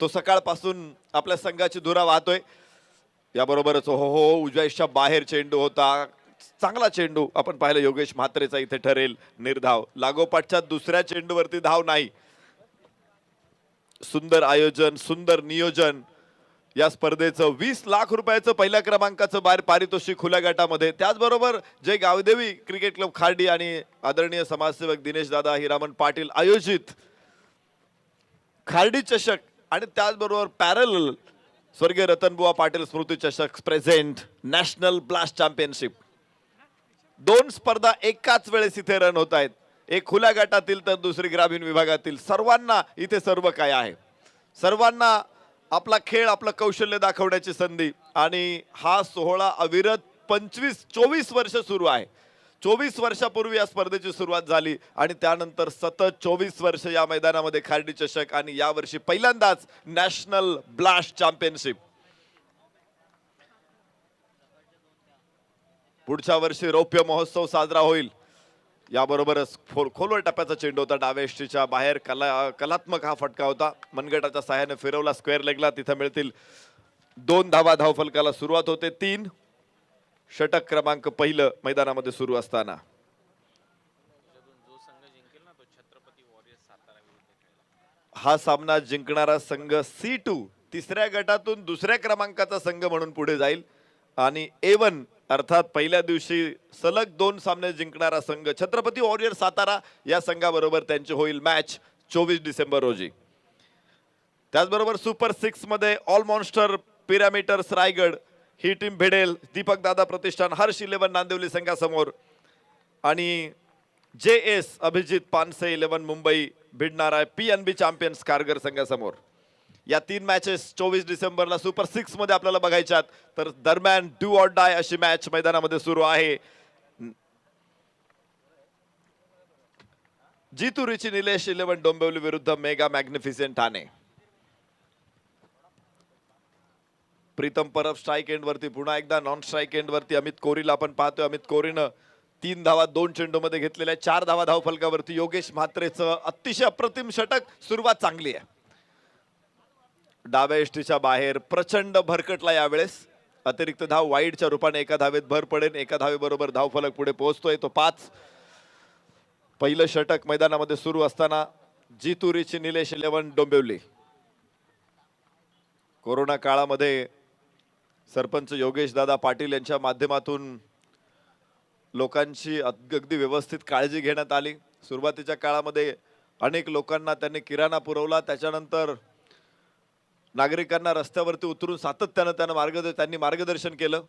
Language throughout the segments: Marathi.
तो सकाळपासून आपल्या संघाची धुरा वाहतोय. याबरोबरच हो हो उजव्याच्या बाहेर चेंडू होता, चांगला चेंडू आपण पाहिलं. योगेश म्हात्रेचा इथे ठरेल निर्धाव. लागोपाठच्या दुसऱ्या चेंडूवरती धाव नाही. सुंदर आयोजन, सुंदर नियोजन. या स्पर्धेचं 20 लाख रुपयाचं पहिल्या क्रमांकाचं बाहेर पारितोषिक खुल्या गटामध्ये. त्याचबरोबर जय गावदेवी क्रिकेट क्लब खार्डी आणि आदरणीय समाजसेवक दिनेश दादा हिरामन पाटील आयोजित खार्डी चषक आणि त्याचबरोबर पॅरल स्वर्गीय रतनबुवा पाटील स्मृती चषक प्रेझेंट नॅशनल ब्लास्ट चॅम्पियनशिप. 2 स्पर्धा एकाच वेळेस इथे रन होत आहेत. एक खुल्या गटातील तर दुसरी ग्रामीण विभागातील. सर्वांना इथे सर्व काय आहे, सर्वांना आपला खेळ आपलं कौशल्य दाखवण्याची संधी. आणि हा सोहळा अविरत 24 वर्ष सुरू आहे. 24 वर्षापूर्वी या स्पर्धेची सुरुवात झाली आणि त्यानंतर सतत 24 वर्ष या मैदानामध्ये खार्डी चषक आणि यावर्षी पहिल्यांदाच नॅशनल ब्लास्ट चॅम्पियनशिप. पुढच्या वर्षी रौप्य महोत्सव साजरा होईल. याबरोबरच खोलवर टप्प्याचा चेंडू होता, डाव्या यष्टीच्या बाहेर. कलात्मक हा फटका होता. मनगटाच्या साहाय्याने फिरवला स्क्वेअर लेगला. तिथे मिळतील 2 धावा. धावफलकाला सुरुवात होते 3. षटक क्रमांक पहिलं मैदानामध्ये सुरू असताना हा सामना जिंकणारा संघ C2 तिसऱ्या गटातून दुसऱ्या क्रमांकाचा संघ म्हणून पुढे जाईल आणि A1 अर्थात पहिल्या दिवशी सलग 2 सामने जिंकणारा संघ छत्रपती वॉरियर सातारा या संघाबरोबर त्यांची होईल मॅच 24 डिसेंबर रोजी. त्याचबरोबर सुपर 6 मध्ये ऑल मॉन्स्टर पिरामीटर्स रायगड ही टीम भिडेल दीपक दादा प्रतिष्ठान हर्ष 11 नांदिवली संघासमोर आणि JS अभिजित पानसे 11 मुंबई भिडणार आहे PNB चॅम्पियन्स कारगर संघासमोर. या 3 मॅचेस 24 डिसेंबरला सुपर 6 मध्ये आपल्याला बघायच्यात. तर दरम्यान डू ऑर डाय अशी मॅच मैदानामध्ये सुरू आहे. जितुरीची निलेश 11 डोंबिवली विरुद्ध mega magnificent Thane. Pritam Parab strike end वरती, पुन्हा एकदा नॉन स्ट्राइक एंड वरती अमित कोरीला आपण पाहतोय. अमित कोरीनं 3 धावा 2 चेंडू मध्ये घेतलेल्या, 4 धावा धाव फलकावरती. योगेश म्हात्रेचं अतिशय अप्रतिम षटक. सुरुवात चांगली आहे. डाव्या यष्टीच्या बाहेर प्रचंड भरकटला यावेळेस. अतिरिक्त धाव वाईडच्या रूपाने एका धावेत भर पडेल. एका धावेबरोबर धाव फलक पुढे पोहोचतोय तो 5. पहिलं षटक मैदानामध्ये सुरू असताना जितुरीची निलेश 11 डोंबिवली. कोरोना काळामध्ये सरपंच योगेश दादा पाटील यांच्या माध्यमातून लोकांची अगदी व्यवस्थित काळजी घेण्यात आली. सुरुवातीच्या काळामध्ये अनेक लोकांना त्यांनी किराणा पुरवला. त्याच्यानंतर नागरिकांना रस्त्यावरती उतरून सातत्याने त्यांनी मार्गदर्शन केलं.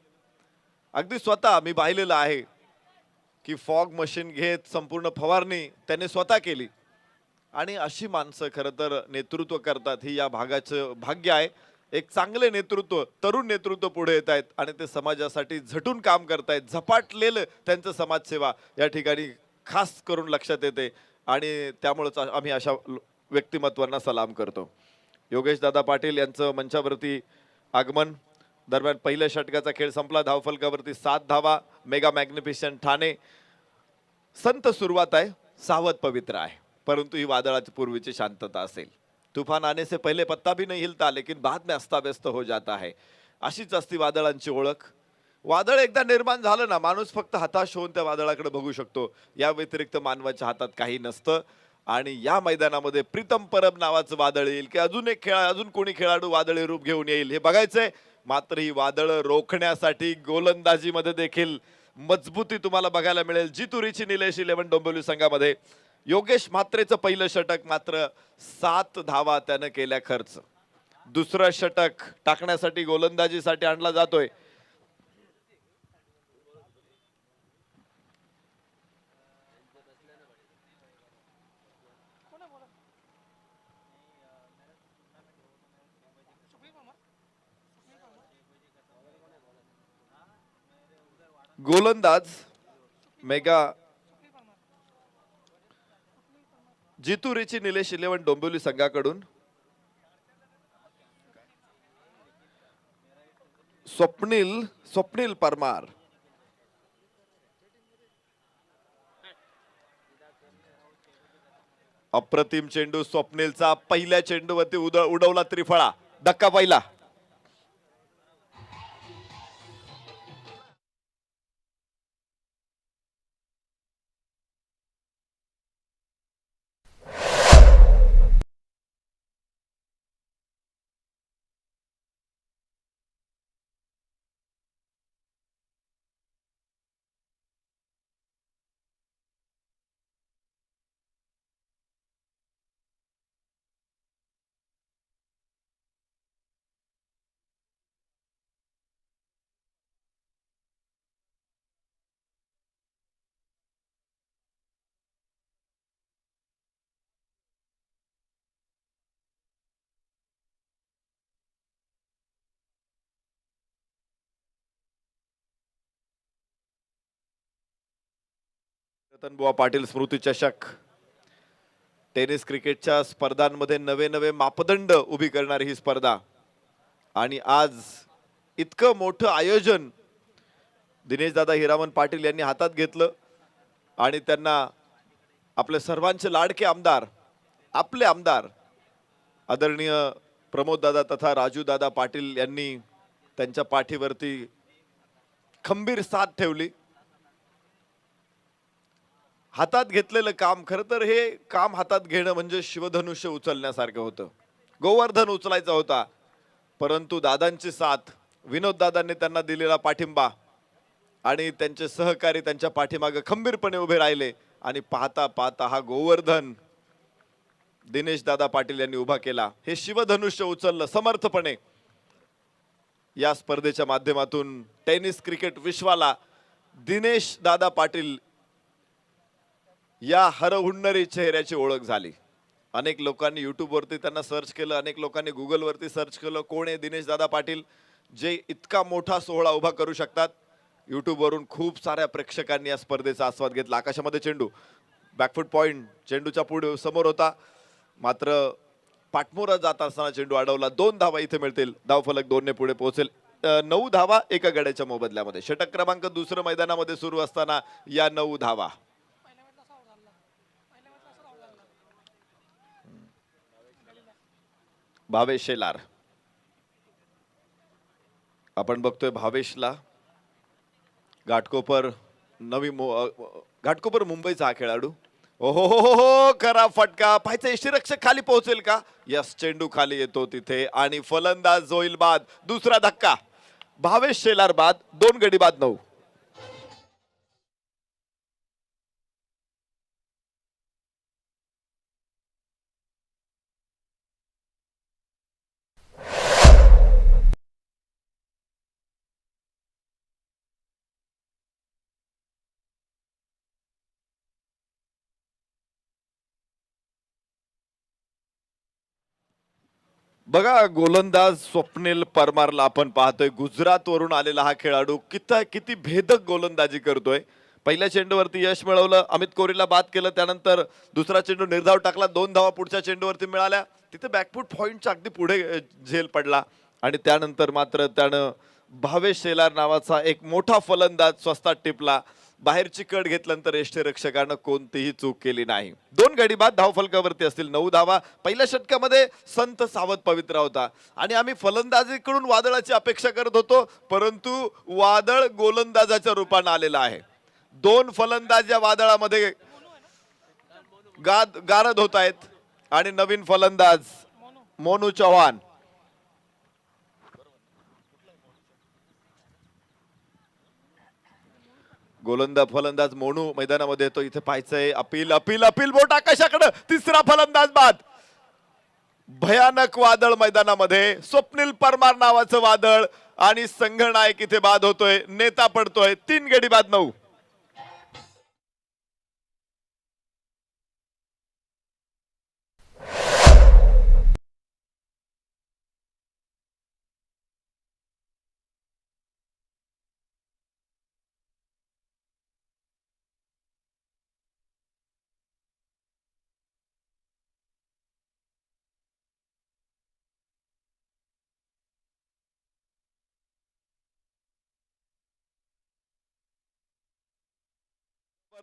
अगदी स्वतः मी पाहिलेलं आहे की फॉग मशीन घेत संपूर्ण फवारणी त्यांनी स्वतः केली. आणि अशी माणसं खरं तर नेतृत्व करतात ही या भागाचं भाग्य आहे. एक चांगले नेतृत्व, तरुण नेतृत्व पुढे येत आहेत आणि ते समाजासाठी झटून काम करतायत. झपाटलेलं त्यांचं समाजसेवा या ठिकाणी खास करून लक्षात येते आणि त्यामुळेच आम्ही अशा व्यक्तिमत्वांना सलाम करतो. योगेश दादा पाटील यांचं मंचावरती आगमन. दरम्यान पहिल्या षटकाचा खेळ संपला. धावफलकावरती 7 धावा. Mega magnificent Thane. संत सुरुवात आहे, सावध पवित्र आहे, परंतु ही वादळाची पूर्वीची शांतता असेल. तूफान आने से पहले पत्ता भी नहीं हिलता लेकिन बाद में अस्ताव्यस्त हो जाता है. अशीच असती वादळांची ओळख. वादळ एकदा निर्माण झालं ना, माणूस फक्त हताश होऊन त्या वादळाकडे बघू शकतो. या व्यतिरिक्त मानवाच्या हातात काही नसतं. आणि या मैदानामध्ये प्रीतम परब नावाचं वादळ येईल की अजून कोणी खेळाडू वादळी रूप घेऊन येईल हे बघायचंय. मात्र ही वादळ रोखण्यासाठी गोलंदाजीमध्ये देखील मजबूती तुम्हाला बघायला मिळेल. जितुरीची निलेश 11 डोंबिवली संघामध्ये. योगेश म्हात्रेचं पहिलं षटक मात्र 7 धावा त्यानं केल्या खर्च. दुसरं षटक टाकण्यासाठी गोलंदाजीसाठी आणला जातोय. गोलंदाज मेगा जितुरीची निलेश 11 डोंबिवली संघाकडून स्वप्नील परमार. अप्रतिम चेंडू स्वप्नीलचा पहिल्या चेंडूवरती उडवला त्रिफळा. धक्का पहिला. रतनबुवा पाटील स्मृती चषक टेनिस क्रिकेटच्या स्पर्धांमध्ये नवे नवे मापदंड उभी करणारी ही स्पर्धा आणि आज इतकं मोठं आयोजन दिनेश दादा हिरामन पाटील यांनी हातात घेतलं आणि त्यांना आपले सर्वांचे लाडके आमदार आपले आमदार आदरणीय प्रमोद दादा तथा राजू दादा पाटील यांनी त्यांच्या पाठीवरती खंबीर साथ ठेवली. हातात घेतलेलं काम खरं तर हे काम हातात घेणं म्हणजे शिवधनुष्य उचलण्यासारखं होतं. गोवर्धन उचलायचा होता परंतु दादांची साथ विनोद दादांनी त्यांना दिलेला पाठिंबा आणि त्यांचे सहकारी त्यांच्या पाठीमागे खंबीरपणे उभे राहिले आणि पाहता पाहता हा गोवर्धन दिनेश दादा पाटील यांनी उभा केला. हे शिवधनुष्य उचललं समर्थपणे. या स्पर्धेच्या माध्यमातून टेनिस क्रिकेट विश्वाला दिनेश दादा पाटील या हरहुन्नरी चेहऱ्याची ओळख झाली. अनेक लोकांनी युट्यूबवरती त्यांना सर्च केलं, अनेक लोकांनी गुगलवरती सर्च केलं कोण आहे दिनेश दादा पाटील जे इतका मोठा सोहळा उभा करू शकतात. युट्यूबवरून खूप साऱ्या प्रेक्षकांनी या स्पर्धेचा आस्वाद घेतला. आकाशामध्ये चेंडू बॅकफूट पॉइंट चेंडूच्या पुढे समोर होता मात्र पाठमोरा जात असताना चेंडू अडवला. 2 धावा इथे मिळतील. धावफलक 2 ने पुढे पोहोचेल. 9 धावा एका गड्याच्या मोबदल्यामध्ये. षटक क्रमांक दुसरं मैदानामध्ये सुरू असताना या 9 धावा. भावेश शेलार आपण बघतोय भावेशला घाटकोपर घाटकोपर मुंबईचा हा खेळाडू. ओहो हो हो हो करा फटका पाहायचा यष्टीरक्षक खाली पोहोचेल का. यस चेंडू खाली येतो तिथे आणि फलंदाज होईल बाद. दुसरा धक्का. भावेश शेलार बाद. 2 गडी बाद 9. बघा गोलंदाज स्वप्नील परमारला आपण पाहतोय. गुजरात वरून आलेला हा खेळाडू किती भेदक गोलंदाजी करतोय. पहिल्या चेंडूवरती यश मिळवलं. अमित कोहलीला बाद केलं. त्यानंतर दुसरा चेंडू निर्धाव टाकला. 2 धावा पुढच्या चेंडूवरती मिळाल्या. तिथे बॅकफूट पॉइंटच्या अगदी पुढे झेल पडला आणि त्यानंतर मात्र त्यानं भावेश शेलार नावाचा एक मोठा फलंदाज स्वस्तात टिपला. बाहेरची कड घेतल्यानंतर यष्टीरक्षकानं कोणतीही चूक केली नाही. 2 गडी बाद धावफलकावरती असतील. 9 धावा. पहिल्या षटकामध्ये संत सावध पवित्रा होता आणि आम्ही फलंदाजीकडून वादळाची अपेक्षा करत होतो परंतु वादळ गोलंदाजाच्या रूपाने आलेला आहे. 2 फलंदाज या वादळामध्ये गारद होत आहेत आणि नवीन फलंदाज मोनू चव्हाण. फलंदाज मोनू मैदानामध्ये येतो. इथे पाहायचंय अपील अपील अपील बोट आकाशाकडे. तिसरा फलंदाज बाद. भयानक वादळ मैदानामध्ये. स्वप्नील परमार नावाचं वादळ आणि संघनायक इथे बाद होतोय. नेता पडतोय. 3 गडी बाद 9.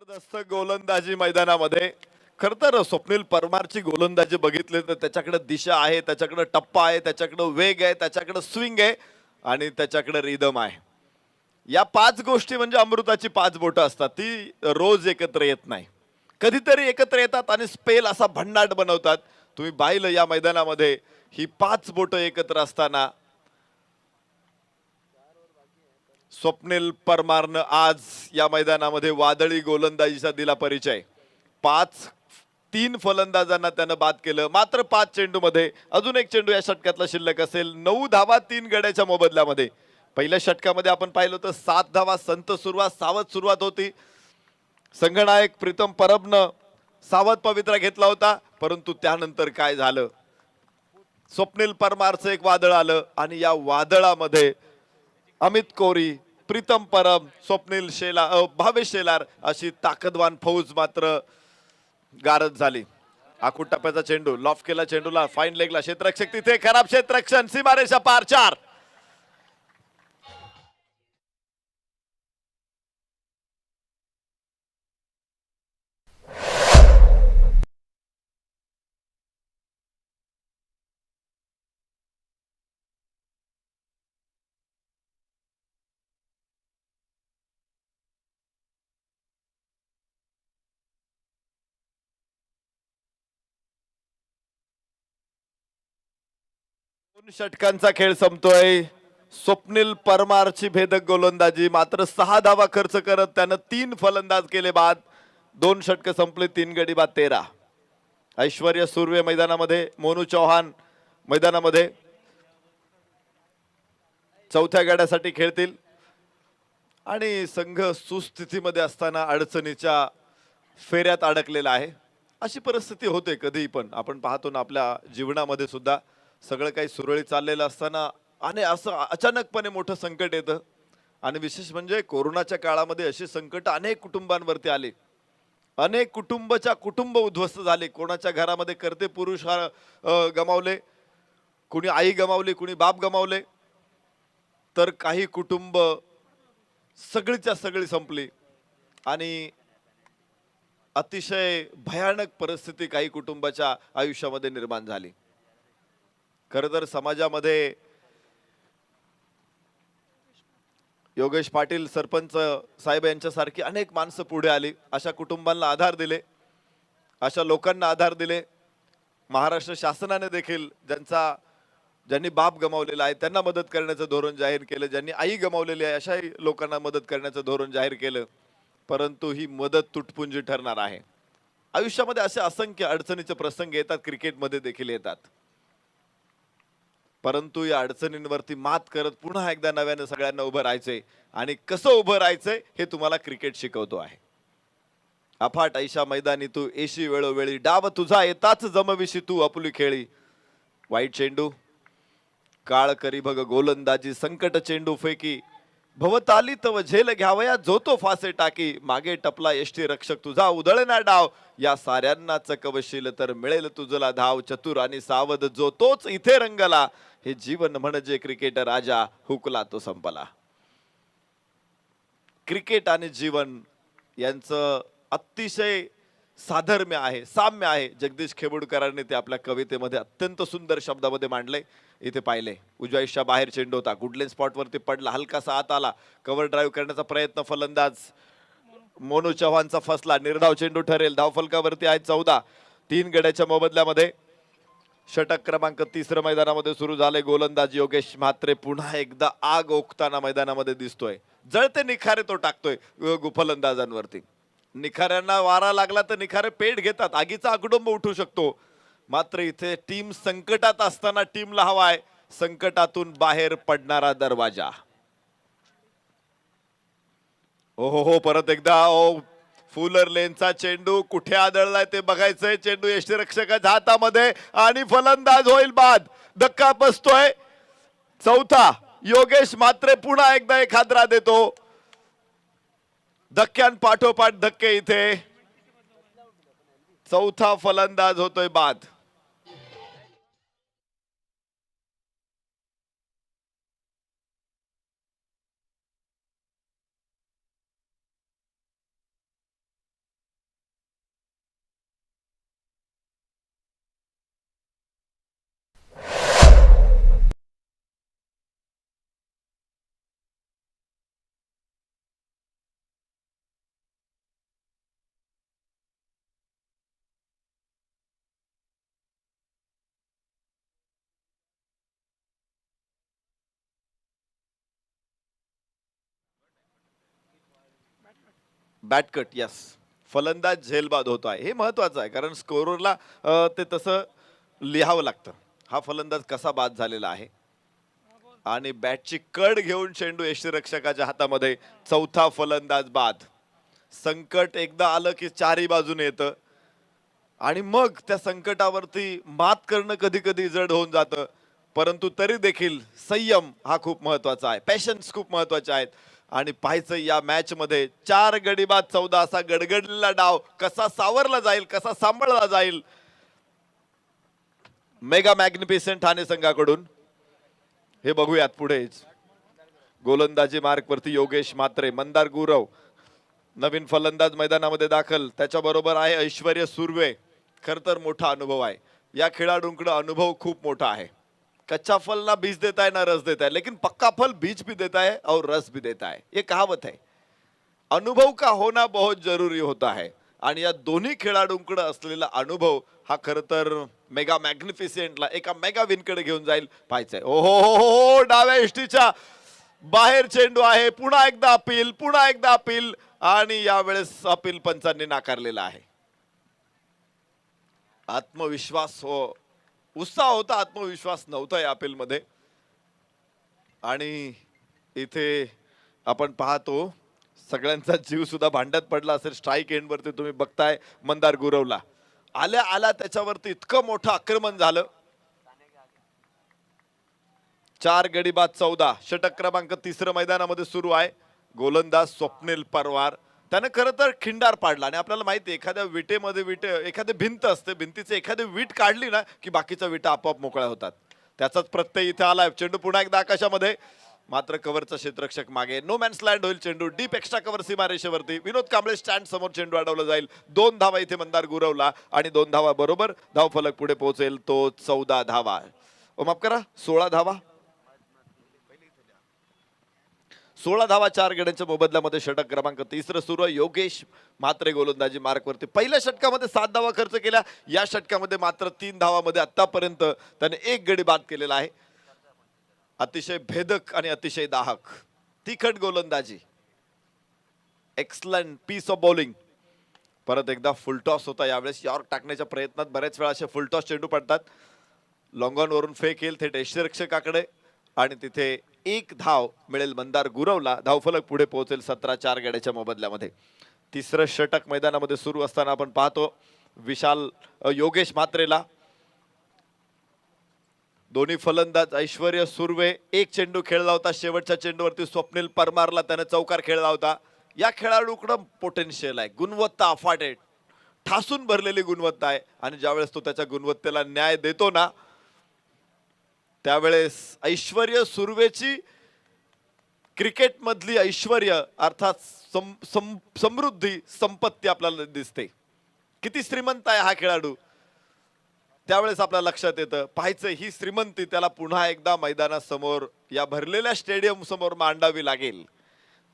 जबरदस्त गोलंदाजी मैदानामध्ये. खर तर स्वप्नील परमारची गोलंदाजी बघितली तर त्याच्याकडे दिशा आहे, त्याच्याकडे टप्पा आहे, त्याच्याकडे वेग आहे, त्याच्याकडे स्विंग आहे आणि त्याच्याकडे रिदम आहे. या पाच गोष्टी म्हणजे अमृताची पाच बोटं असतात, ती रोज एकत्र येत नाही. कधीतरी एकत्र येतात आणि स्पेल असा भन्नाट बनवतात. तुम्ही पाहिलं या मैदानामध्ये ही पाच बोटं एकत्र असताना स्वप्नील परमारनं आज या मैदानामध्ये वादळी गोलंदाजीचा दिला परिचय. तीन फलंदाजांना त्यानं बाद केलं. मात्र 5 चेंडूमध्ये अजून एक चेंडू या षटकातला शिल्लक असेल. 9 धावा 3 गड्याच्या मोबदल्यामध्ये. पहिल्या षटकामध्ये आपण पाहिलं होतं 7 धावा संत सुरुवात, सावध सुरुवात होती. संघनायक प्रीतम परबनं सावध पवित्रा घेतला होता, परंतु त्यानंतर काय झालं, स्वप्नील परमारचं एक वादळ आलं आणि या वादळामध्ये अमित कोरी, प्रीतम परब, स्वप्नील भावेश शेलार अशी ताकदवान फौज मात्र गारद झाली. आखूड टप्प्याचा चेंडू लॉफ केला, चेंडूला फाईन लेगला, क्षेत्ररक्षक तिथे, खराब क्षेत्ररक्षण, सीमारेषा पार, 4. दोन षटकांचा खेळ संपतोय. स्वप्नील परमारची भेदक गोलंदाजी, मात्र 6 धावा खर्च करत त्यानं 3 फलंदाज केले बाद. 2 षटक संपले, 3 गडी बाद 13. ऐश्वर्या सुर्वे मैदानामध्ये, मोनू चौहान मैदानामध्ये चौथ्या गड्यासाठी खेळतील आणि संघ सुस्थितीमध्ये असताना अडचणीच्या फेऱ्यात अडकलेला आहे. अशी परिस्थिती होते कधीही, पण आपण पाहतो ना आपल्या जीवनामध्ये सुद्धा सगळं काही सुरळीत चाललेलं असताना आणि असं अचानकपणे मोठं संकट येतं. आणि विशेष म्हणजे कोरोनाच्या काळामध्ये अशी संकट अनेक कुटुंबांवरती आली. अनेक कुटुंब उद्ध्वस्त झाले. कोणाच्या घरामध्ये कर्ते पुरुष गमावले, कुणी आई गमावली, कुणी बाप गमावले, तर काही कुटुंब सगळीच्या सगळी संपली आणि अतिशय भयानक परिस्थिती काही कुटुंबाच्या आयुष्यामध्ये निर्माण झाली. खरं तर समाजामध्ये योगेश पाटील सरपंच साहेब यांच्यासारखी अनेक माणसं पुढे आली, अशा कुटुंबांना आधार दिले, अशा लोकांना आधार दिले. महाराष्ट्र शासनाने देखील ज्यांनी बाप गमावलेला आहे त्यांना मदत करण्याचं धोरण जाहीर केलं, ज्यांनी आई गमावलेली आहे अशाही लोकांना मदत करण्याचं धोरण जाहीर केलं. परंतु ही मदत तुटपुंजी ठरणार आहे. आयुष्यामध्ये असे असंख्य अडचणीचे प्रसंग येतात, क्रिकेटमध्ये देखील येतात. परंतु या अडचणींवरती मात करत पुन्हा एकदा नव्याने सगळ्यांना उभं राहायचंय आणि कसं उभं राहायचंय हे तुम्हाला क्रिकेट शिकवतो आहे. अफाट ऐशा मैदानी तू एशी वेळोवेळी, डाव तुझा येताच जमविशी तू आपुली खेळी. वाईट चेंडू, काळ करी बघ गोलंदाजी, संकट चेंडू फेकी, भवताली तव झेल घ्यावया जो तो फासे टाकी, मागे टपला एष्टी रक्षक तुझा उधळना डाव, या साऱ्यांना चकवशील तर मिळेल तुझला धाव, चतुर आणि सावध जो तोच इथे रंगला, हे जीवन म्हणजे क्रिकेट राजा हुकला तो संपला. क्रिकेट आणि जीवन यांचं अतिशय साधर्म्य आहे, साम्य आहे. जगदीश खेबुडकरांनी ते आपल्या कवितेमध्ये अत्यंत सुंदर शब्दामध्ये मांडले. इथे पाहिले, उजव्या आयुष्या बाहेर चेंडू होता, गुडलेन स्पॉट वरती पडला, हलकासा आत आला, कव्हर ड्राईव्ह करण्याचा प्रयत्न, फलंदाज मोनू चव्हाणचा फसला, निर्धाव चेंडू ठरेल. धावफलकावरती आहे 14. 3 गड्याच्या मोबदल्यामध्ये षटक क्रमांक 3 मैदानामध्ये सुरू झाले. गोलंदाज योगेश म्हात्रे पुन्हा एकदा आग ओकताना मैदानामध्ये दिसतोय. जळते निखारे तो टाकतोय फलंदाजांवरती. निखाऱ्यांना वारा लागला तर निखारे पेट घेतात, आगीचा अगडंब उठू शकतो. मात्र इथे टीम संकटात असताना टीमला हवाय संकटातून बाहेर पडणारा दरवाजा. हो, परत एकदा फुलर लेनचा चेंडू कुठे आदळलाय ते बघायचंय. चेंडू यष्टीरक्षकाच्या हातामध्ये आणि फलंदाज होईल बाद. धक्का बसतोय. चौथा, योगेश म्हात्रे पुन्हा एकदा एक हादरा देतो. धक्क्यांपाठोपाठ धक्के इथे. चौथा फलंदाज होतोय बाद. बॅट कट यस, फलंदाज झेलबाद होतो आहे, हे महत्वाचं आहे कारण स्कोररला ते तसं लिहावं लागतं. हा फलंदाज कसा बाद झालेला आहे आणि बॅटची कड घेऊन चेंडू यष्टीरक्षकाच्या हातामध्ये. चौथा फलंदाज बाद. संकट एकदा आलं की चारही बाजूने येतं आणि मग त्या संकटावरती मात करणं कधी कधी जड होऊन जातं, परंतु तरी देखील संयम हा खूप महत्वाचा आहे, पॅशन्स खूप महत्वाचे आहेत. आणि पाहायचं या मॅच मध्ये 4 गडी बाद 14 असा गडगडलेला डाव कसा सावरला जाईल, कसा सांभाळला जाईल मेगा मॅग्निफिसेंट ठाणे संघाकडून, हे बघूयात पुढेच. गोलंदाजी मार्क वरती योगेश म्हात्रे. मंदार गुरव नवीन फलंदाज मैदानामध्ये दाखल, त्याच्या बरोबर आहे ऐश्वर्य सुर्वे. खर तर मोठा अनुभव आहे या खेळाडूंकडे, अनुभव खूप मोठा आहे. कच्चा फल ना बीज देता है ना रस देता है, लेकिन पक्का फल बीज भी देता है और रस भी देता है, ये कहावत है. अनुभव का होना बहुत जरूरी होता है आणि या दोन्ही खेळाडूंकडे असलेला अनुभव हा खर तर मेगा मॅग्निफिसेंटला एका मेगा विनकडे घेऊन जाईल. पाहायचंय. ओ हो हो हो, डाव्या इष्टीच्या बाहेर चेंडू आहे. पुन्हा एकदा अपील, पुन्हा एकदा अपील आणि यावेळेस अपील पंचांनी नाकारलेला आहे. आत्मविश्वास हो, उत्साह होता, आत्मविश्वास नव्हता या अपील मध्ये. आणि इथे आपण पाहतो सगळ्यांचा जीव सुद्धा भांड्यात पडला असेल. स्ट्राईक एंड वरती तुम्ही बघताय मंदार गुरवला आल्या आल्या त्याच्यावरती इतकं मोठं आक्रमण झालं. 4 गडी बाद 14. षटक क्रमांक 3 मैदानामध्ये सुरू आहे. गोलंदाज स्वप्नील परवार त्याने खरं तर खिंडार पाडला आणि आपल्याला माहिती आहे एखाद्या विटेमध्ये एखादी भिंत असते, भिंतीचे एखादी वीट काढली ना की बाकीच्या विटा आपोआप मोकळ्या होतात. त्याचाच प्रत्यय इथे आलाय. चेंडू पुन्हा एकदा आकाशामध्ये, मात्र कव्हरचा क्षेत्ररक्षक मागे. नो मॅन्स लँड होईल चेंडू. डीप एक्स्ट्रा कव्हर सीमारेषेवरती. विनोद कांबळे स्टँड समोर चेंडू अडवला जाईल. 2 धावा इथे मंदार गुरवला आणि 2 धावा बरोबर धाव फलक पुढे पोहोचेल तो 14 धावा. माफ करा 16 धावा. 16 धावा 4 गड्यांच्या मोबदल्यामध्ये षटक क्रमांक 3 सुरू आहे. योगेश म्हात्रे गोलंदाजी मार्क वरती. पहिल्या षटकामध्ये 7 धावा खर्च केल्या, या षटकामध्ये मात्र 3 धावामध्ये आतापर्यंत त्याने 1 गडी बाद केलेला आहे. अतिशय भेदक आणि अतिशय दाहक तिखट गोलंदाजी. Excellent piece of bowling. परत एकदा फुलटॉस होता यावेळेस. यॉर्क टाकण्याच्या प्रयत्नात बरेच वेळा असे फुलटॉस चेंडू पडतात. लॉंग ऑन वरून फेक येईल थेट यष्टीरक्षकाकडे आणि तिथे 1 धाव मिळेल मंदार गुरवला. धावफलक पुढे पोहोचेल 17-4 गड्याच्या मोबदल्यामध्ये. 3रं षटक मैदानामध्ये सुरू असताना आपण पाहतो योगेश म्हात्रेला. दोन्ही फलंदाज ऐश्वर्य सुर्वे. 1 चेंडू खेळला होता, शेवटच्या चेंडूवरती स्वप्नील परमारला त्याने चौकार खेळला होता. या खेळाडूकडं पोटेन्शियल आहे, गुणवत्ता अफाट आहे, ठासून भरलेली गुणवत्ता आहे आणि ज्यावेळेस तो त्याच्या गुणवत्तेला न्याय देतो ना त्यावेळेस ऐश्वर्य सुर्वेची क्रिकेट मधली ऐश्वर्य अर्थात समृद्धी संपत्ती आपल्याला दिसते. किती श्रीमंत आहे हा खेळाडू त्यावेळेस आपल्या लक्षात येतं. पाहायचं ही श्रीमंती त्याला पुन्हा एकदा मैदानासमोर या भरलेल्या स्टेडियम समोर मांडावी लागेल.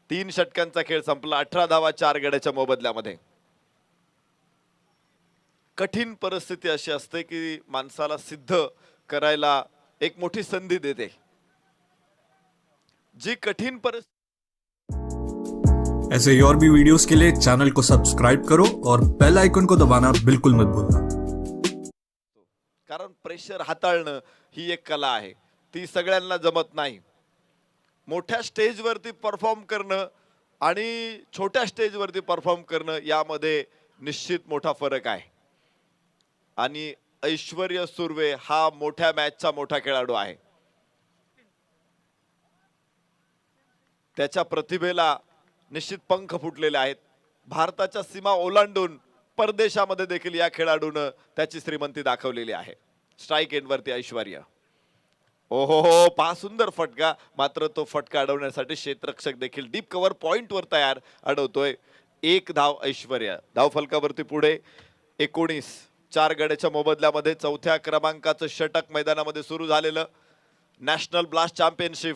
3 षटकांचा खेळ संपला. 18 धावा 4 गड्याच्या मोबदल्यामध्ये. कठीण परिस्थिती अशी असते की माणसाला सिद्ध करायला एक मोठी संधी देते. जी कठीण परिस्थिती. ऐसे ही और भी वीडियोस के लिए चैनल को सब्सक्राइब करो और बेल आइकन को दबाना बिल्कुल मत भूलना. कारण प्रेशर हाताळणं ही एक कला आहे, ती सगळ्यांना जमत नाही. मोठ्या स्टेजवरती परफॉर्म करणं आणि छोट्या स्टेजवरती परफॉर्म करणं यामध्ये निश्चित मोठा फरक आहे. आणि ऐश्वर्य सुर्वे हा मोठ्या मॅचचा मोठा खेळाडू आहे. त्याच्या प्रतिभेला निश्चित पंख फुटलेले आहेत. भारताच्या सीमा ओलांडून परदेशामध्ये देखील या खेळाडूने त्याची श्रीमंती दाखवलेली आहे. स्ट्राईक एंड वरती ऐश्वर्य. ओहो हो, पहा सुंदर फटका, मात्र तो फटका अडवण्यासाठी क्षेत्ररक्षक देखील डीप कव्हर पॉइंट वर तयार अडवतोय. 1 धाव ऐश्वर्य. धाव फलकावरती पुढे 19. 4 गड्याच्या मोबदल्यामध्ये 4थ्या क्रमांकाचं षटक मैदानामध्ये सुरू झालेलं. National blast championship.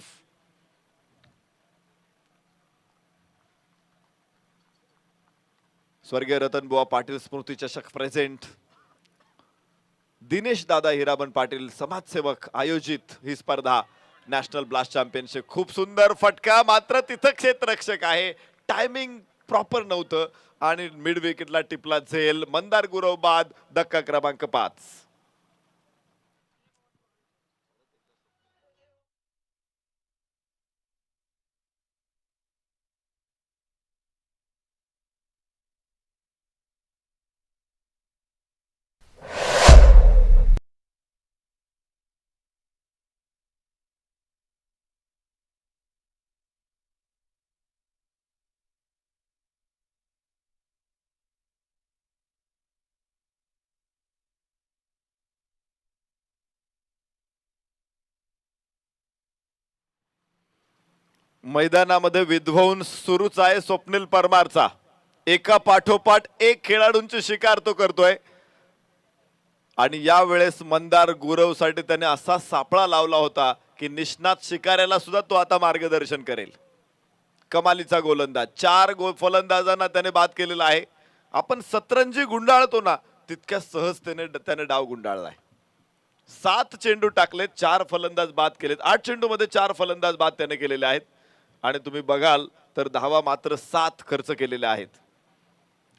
स्वर्गीय रतनबुवा पाटील स्मृती चषक प्रेझेंट. दिनेश दादा हिराबन पाटील समाजसेवक आयोजित ही स्पर्धा नॅशनल ब्लास्ट चॅम्पियनशिप. खूप सुंदर फटका, मात्र तिथं क्षेत्ररक्षक आहे. टायमिंग प्रॉपर नव्हतं आणि मिड विकेटला टिपला झेल. मंदार गुरव बाद, धक्का क्रमांक 5. मैदानामध्ये विध्वंस सुरूच आहे स्वप्नील परमारचा. एका पाठोपाठ एक खेळाडूंची शिकार तो करतोय आणि यावेळेस मंदार गुरवसाठी त्याने असा सापळा लावला होता की निष्णात शिकाऱ्याला सुद्धा तो आता मार्गदर्शन करेल. कमालीचा गोलंदाज. 4 फलंदाजांना त्याने बाद केलेला आहे. आपण सतरंजी गुंडाळतो ना तितक्या सहजतेने त्याने डाव गुंडाळलाय. 7 चेंडू टाकलेत, 4 फलंदाज बाद केलेत. 8 चेंडूमध्ये 4 फलंदाज बाद त्याने केलेले आहेत आणि तुम्ही बघाल तर धावा मात्र 7 खर्च केलेले आहेत.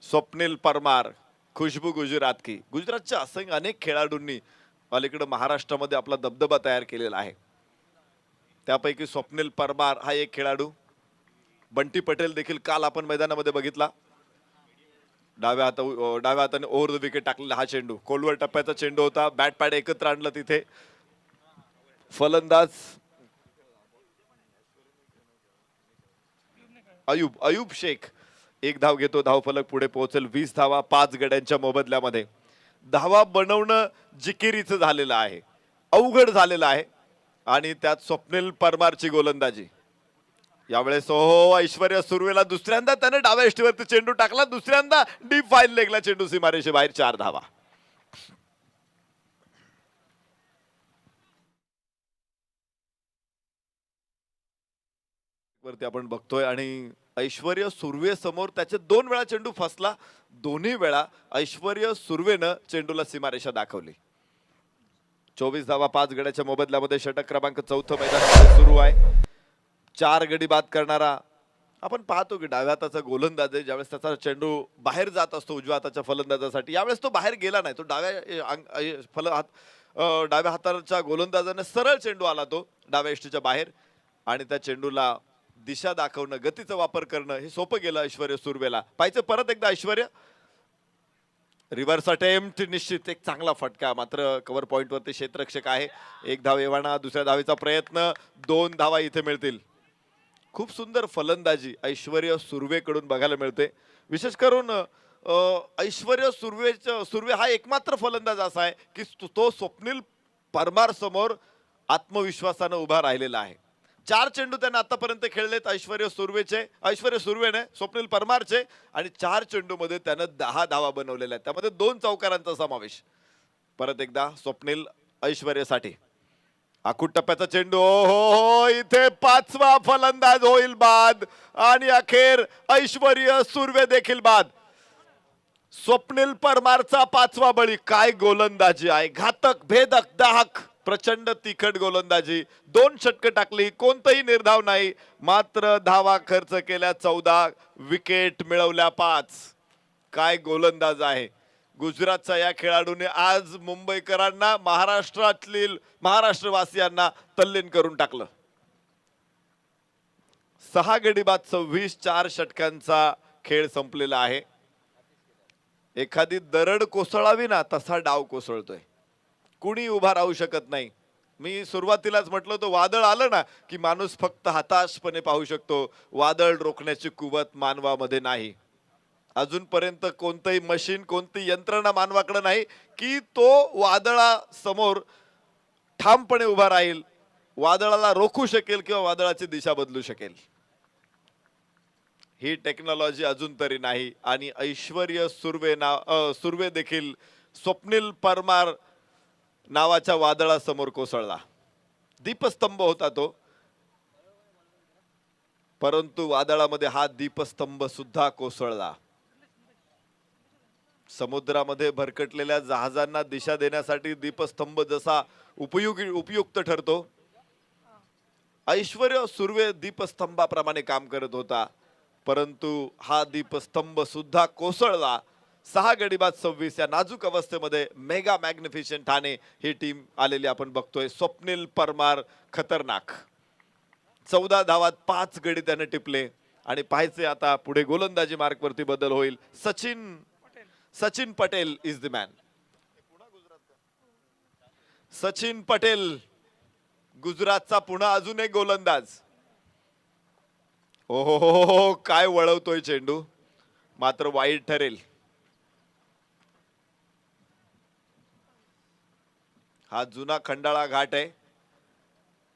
स्वप्नील परमार, खुशबू गुजरात गुजरातच्या असंख्य अनेक खेळाडूंनी अलीकडे महाराष्ट्रामध्ये आपला दबदबा तयार केलेला आहे. त्यापैकी स्वप्नील परमार हा एक खेळाडू. बंटी पटेल देखील काल आपण मैदानामध्ये बघितला. डाव्या हाताने ओव्हर द विकेट टाकलेला हा चेंडू खोलवर टप्प्याचा चेंडू होता. बॅट पॅड एकत्र आणलं तिथे. फलंदाज अयूब शेख 1 धाव घेतो. धावफलक पुढे पोहोचेल. 20 धावा 5 गड्यांच्या मोबदल्यामध्ये. धावा बनवणं जिकिरीचं झालेलं आहे, अवघड झालेलं आहे आणि त्यात स्वप्नील परमारची गोलंदाजी. यावेळेस ऐश्वर्या सुर्वेला दुसऱ्यांदा त्याने डाव्या यष्टीवरती चेंडू टाकला. दुसऱ्यांदा डीप फाईन लेगला चेंडू सीमारेषे बाहेर. 4 धावा. वरती आपण बघतोय आणि ऐश्वर्या सुर्वे समोर त्याचे 2 वेळा चेंडू फसला. दोन्ही वेळा ऐश्वर्या सुर्वेनं चेंडूला सीमारेषा दाखवली. 24 धावा 5 गड्याच्या मोबदल्यामध्ये षटक क्रमांक 4 मैदानामध्ये सुरू आहे. 4 गडी बाद करणारा आपण पाहतो की डाव्या हाताचा गोलंदाज आहे. ज्यावेळेस त्याचा चेंडू बाहेर जात असतो उजव्या हाताच्या फलंदाजासाठी, यावेळेस तो बाहेर गेला नाही. तो डाव्या हाताच्या गोलंदाजाने सरळ चेंडू आला तो डाव्या यष्टीच्या बाहेर आणि त्या चेंडूला दिशा दाखवणं, गतीचा वापर करणं हे सोपं गेलं ऐश्वर्या सुर्वेला. पाहिजे परत एकदा ऐश्वर्या. रिव्हर्स अटेम्प्ट निश्चित एक चांगला फटका, मात्र कव्हर पॉइंट वरती क्षेत्ररक्षक आहे. 1 धाव एव्हाना. दुसऱ्या धावेचा प्रयत्न. 2 धावा इथे मिळतील. खूप सुंदर फलंदाजी ऐश्वर्या सुर्वेकडून बघायला मिळते. विशेष करून ऐश्वर्या सुर्वे हा एकमात्र फलंदाज असा आहे की तो स्वप्नील परमार समोर आत्मविश्वासानं उभा राहिलेला आहे. 4 चेंडू त्याने आतापर्यंत खेळलेत ऐश्वर्या सुर्वेने स्वप्नील परमारचे आणि 4 चेंडूमध्ये त्यानं 10 धावा बनवलेल्या आहेत. त्यामध्ये 2 चौकारांचा समावेश. परत एकदा स्वप्नील ऐश्वर्यासाठी. आखूड टप्प्याचा चेंडू. हो इथे 5वा फलंदाज होईल बाद आणि अखेर ऐश्वर्या सुर्वे देखील बाद. स्वप्नील परमारचा 5वा बळी. काय गोलंदाजी आहे, घातक, भेदक, दाहक, प्रचंड तिखट गोलंदाजी. 2 षटकं टाकली, कोणतंही निर्धाव नाही, मात्र धावा खर्च केल्या 14, विकेट मिळवल्या 5. काय गोलंदाज आहे गुजरातच्या या खेळाडूने. आज मुंबईकरांना, महाराष्ट्रवासियांना तल्लीन करून टाकलं. 6 गडी बाद 26, 4 षटकांचा खेळ संपलेला आहे. एखादी दरड कोसळावी ना तसा डाव कोसळतोय. कुणी उभा राहू शकत नाही. मी सुरुवातीलाच म्हटलं तो वादळ आलं ना की माणूस फक्त हताशपणे पाहू शकतो. वादळ रोखण्याची कुवत मानवामध्ये नाही. अजूनपर्यंत कोणतंही मशीन, कोणती यंत्रणा मानवाकडे नाही की तो वादळासमोर ठामपणे उभा राहील, वादळाला रोखू शकेल किंवा वादळाची दिशा बदलू शकेल. ही टेक्नॉलॉजी अजून तरी नाही आणि ऐश्वर्या सुर्वे देखील स्वप्नील परमार नावाच्या वादळासमोर कोसळला. दीपस्तंभ होता तो, परंतु वादळामध्ये हा दीपस्तंभ सुद्धा कोसळला. समुद्रामध्ये भरकटलेल्या जहाजांना दिशा देण्यासाठी दीपस्तंभ जसा उपयुक्त ठरतो, ऐश्वर्या सुर्वे दीपस्तंभाप्रमाणे काम करत होता. परंतु हा दीपस्तंभ सुद्धा कोसळला. 6 गडी बाद 26 या नाजूक अवस्थेमध्ये मेगा मॅग्निफिशंट ठाणे ही टीम आलेली आपण बघतोय. स्वप्नील परमार खतरनाक 14 धावात 5 गडी त्याने टिपले आणि पाहायचे आता पुढे गोलंदाजी मार्क वरती बदल होईल. Sachin Patel is the man. Sachin Patel गुजरातचा पुन्हा अजून एक गोलंदाज. हो काय वळवतोय चेंडू, मात्र वाईट ठरेल. हा जुना खंडाळा घाट आहे,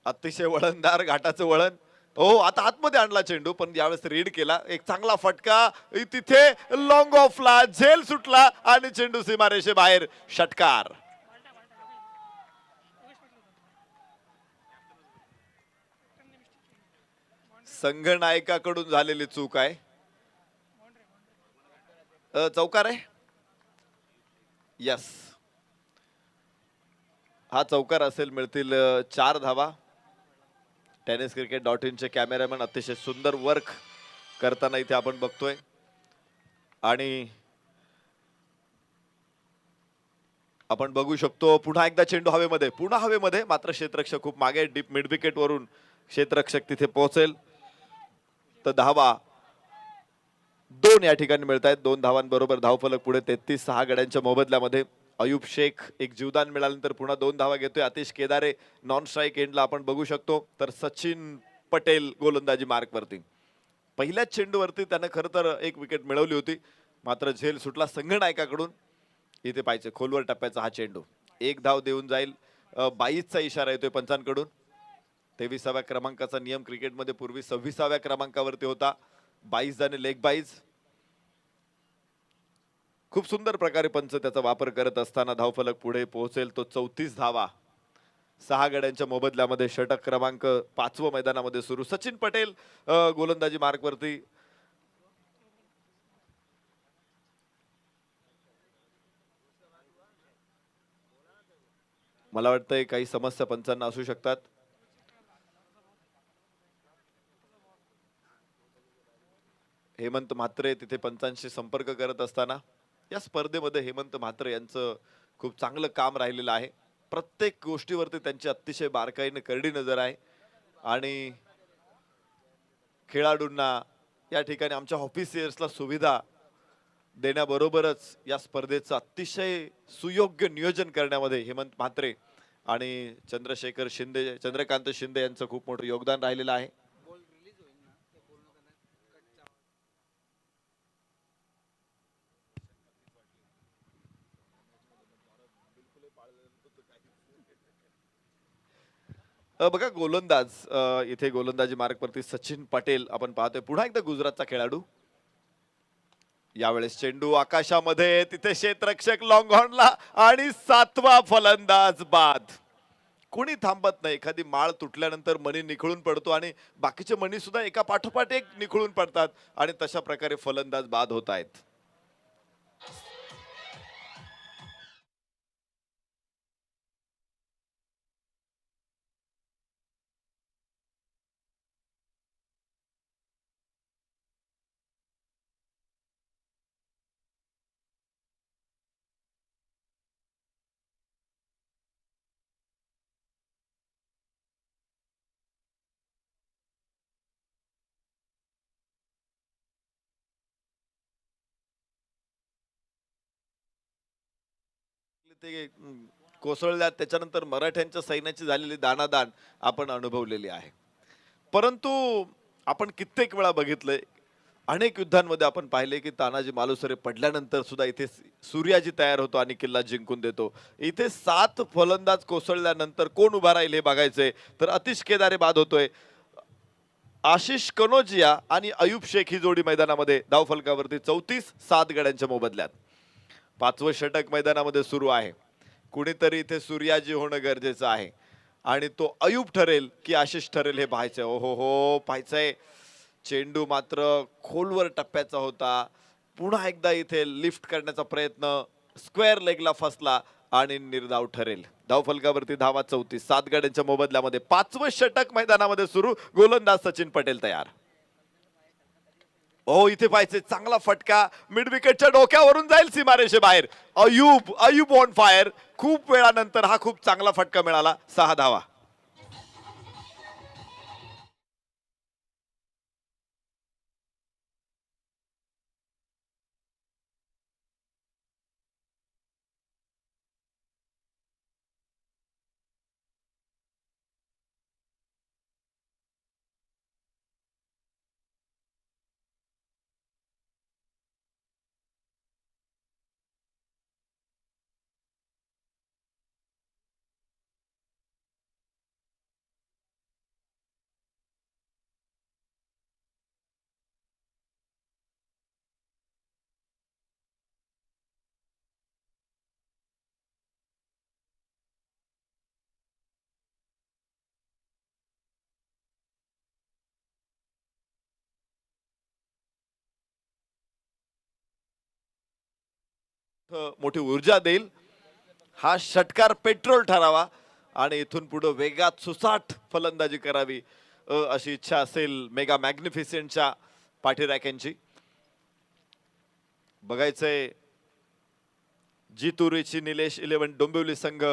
अतिशय वळणदार घाटाचं वळण. हो आता आतमध्ये आणला चेंडू, पण यावेळेस रीड केला. एक चांगला फटका तिथे लॉंग ऑफला झेल सुटला आणि चेंडू सीमारेषे बाहेर. षटकार. संघनायकाकडून झालेली चूक आहे. चौकार आहे. यस, हा चौकार असेल. मिळतील 4 धावा. टेनिस क्रिकेट .in चे कॅमेरामॅन अतिशय सुंदर वर्क करताना इथे आपण बघतोय. आणि आपण बघू शकतो पुन्हा एकदा चेंडू हवेमध्ये, पुन्हा हवेमध्ये, मात्र क्षेत्ररक्षक खूप मागे. डीप मिड विकेट वरून क्षेत्ररक्षक तिथे पोहोचेल तर धावा 2 या ठिकाणी मिळत आहेत. 2 धावांबरोबर धावफलक पुढे 33. 6 गड्यांच्या मोबदल्यामध्ये अयूब शेख एक जीवदान मिळाल्यानंतर पुन्हा 2 धावा घेतोय. आतिश केदारे नॉन स्ट्राईक एंडला आपण बघू शकतो. तर सचिन पटेल गोलंदाजी मार्क वरती. पहिल्याच चेंडूवरती त्याने खरं तर एक विकेट मिळवली होती, मात्र झेल सुटला संघनायकाकडून. इथे पाहिजे खोलवर टप्प्याचा हा चेंडू 1 धाव देऊन जाईल. 22चा इशारा येतोय पंचांकडून. 23व्या क्रमांकाचा नियम क्रिकेटमध्ये पूर्वी 26व्या क्रमांकावरती होता. 22 जाणे लेग बाईज. खूप सुंदर प्रकारे पंच त्याचा वापर करत असताना धावफलक पुढे पोहोचेल तो 34 धावा. 6 गड्यांच्या मोबदल्यामध्ये. षटक क्रमांक 5वं मैदानामध्ये सुरू. सचिन पटेल गोलंदाजी मार्क वरती. मला वाटतंय काही समस्या पंचांना असू शकतात. हेमंत म्हात्रे तिथे पंचांशी संपर्क करत असताना. या स्पर्धेमध्ये हेमंत म्हात्रे यांचं खूप चांगलं काम राहिलेलं आहे. प्रत्येक गोष्टीवरती त्यांची अतिशय बारकाईने करडी नजर आहे. आणि खेळाडूंना या ठिकाणी आमच्या ऑफिसियर्सला सुविधा देण्याबरोबरच या स्पर्धेचं अतिशय सुयोग्य नियोजन करण्यामध्ये हेमंत म्हात्रे आणि चंद्रकांत शिंदे यांचं खूप मोठं योगदान राहिलेलं आहे. बघा गोलंदाज इथे गोलंदाजी मार्क वरती सचिन पटेल आपण पाहतोय. पुन्हा एकदा गुजरातचा खेळाडू. यावेळेस चेंडू आकाशामध्ये, तिथे क्षेत्ररक्षक लॉंग ऑनला आणि 7वा फलंदाज बाद. कोणी थांबत नाही. एखादी माळ तुटल्यानंतर मणी निखळून पडतो आणि बाकीचे मणी सुद्धा एका पाठोपाठ एक निखळून पडतात आणि तशा प्रकारे फलंदाज बाद होत आहेत. ते कोसळल्यात त्याच्यानंतर मराठ्यांच्या सैन्याची झालेली दाणादाण आपण अनुभवलेली आहे. परंतु आपण कित्येक वेळा बघितलंय, अनेक युद्धांमध्ये आपण पाहिले की तानाजी मालुसरे पडल्यानंतर सुद्धा इथे सूर्याजी तयार होतो आणि किल्ला जिंकून देतो. इथे 7 फलंदाज कोसळल्यानंतर कोण उभा राहील हे बघायचंय. तर आतिश केदारे बाद होतोय. आशिष कनोजिया आणि अयूब शेख ही जोडी मैदानामध्ये धावफलकावरती 34. 7 गड्यांच्या मोबदल्यात. 5वं षटक मैदानामध्ये सुरू आहे. कुणीतरी इथे सूर्याजी होणं गरजेचं आहे आणि तो अयूब ठरेल की आशिष ठरेल हे पाहायचंय. हो पाहायचंय. चेंडू मात्र खोलवर टप्प्याचा होता. पुन्हा एकदा इथे लिफ्ट करण्याचा प्रयत्न स्क्वेअर लेगला फसला आणि निर्धाव ठरेल. धावफलकावरती धावा 34. 7 गड्यांच्या मोबदल्यामध्ये 5वं षटक मैदानामध्ये सुरू. गोलंदाज सचिन पटेल तयार. ओ इथे पाहिजे चांगला फटका मिड विकेटच्या डोक्यावरून जाईल सीमारेषे बाहेर. Ayub on fire. खूप वेळानंतर हा खूप चांगला फटका मिळाला. 6 धावा. मोठी ऊर्जा देईल. हा षटकार पेट्रोल ठरावा आणि इथून पुढे वेगात सुसाट फलंदाजी करावी अशी इच्छा असेल मेगा मॅग्निफिसेंटच्या पाठीराख्यांची. बघायचंय जी तुरीची निलेश 11 डोंबिवली संघ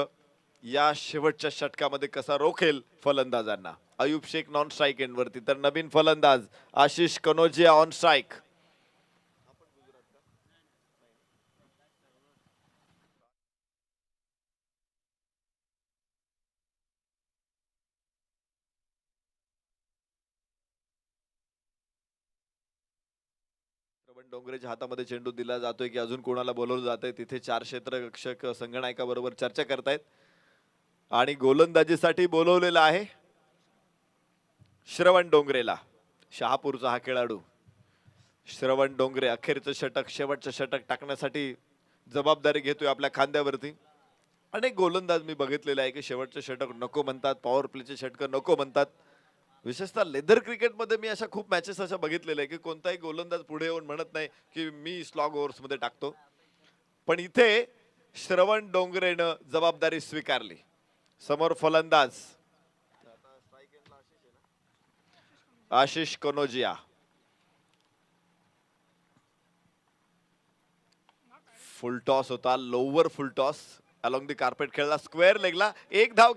या शेवटच्या षटकामध्ये कसा रोखेल फलंदाजांना. Ayub Shaikh non strike end वरती तर नवीन फलंदाज आशिष कनोजिया ऑन स्ट्राईक. डोंगरेच्या हातामध्ये चेंडू दिला जातोय की अजून कोणाला बोलवलं जातंय. तिथे 4 क्षेत्ररक्षक संघनायकाबरोबर चर्चा करतायत आणि गोलंदाजीसाठी बोलवलेलं आहे श्रवण डोंगरेला. शहापूरचा हा खेळाडू श्रवण डोंगरे अखेरचं षटक शेवटचं षटक टाकण्यासाठी जबाबदारी घेतोय आपल्या खांद्यावरती. अनेक गोलंदाज मी बघितलेले आहे की शेवटचं षटक नको म्हणतात, पॉवर प्लेचे षटक नको म्हणतात. विशेषतः लेदर क्रिकेटमध्ये मी अशा खूप मॅचेस अशा बघितलेल्या आहे की कोणताही गोलंदाज पुढे येऊन म्हणत नाही की मी स्लॉग ओव्हर्स मध्ये टाकतो. पण इथे श्रवण डोंगरेनं जबाबदारी स्वीकारली. समोर फलंदाज आशिष कनोजिया. फुल टॉस होता, lower full toss along the carpet खेळला, स्क्वेअर लेगला. एक धाव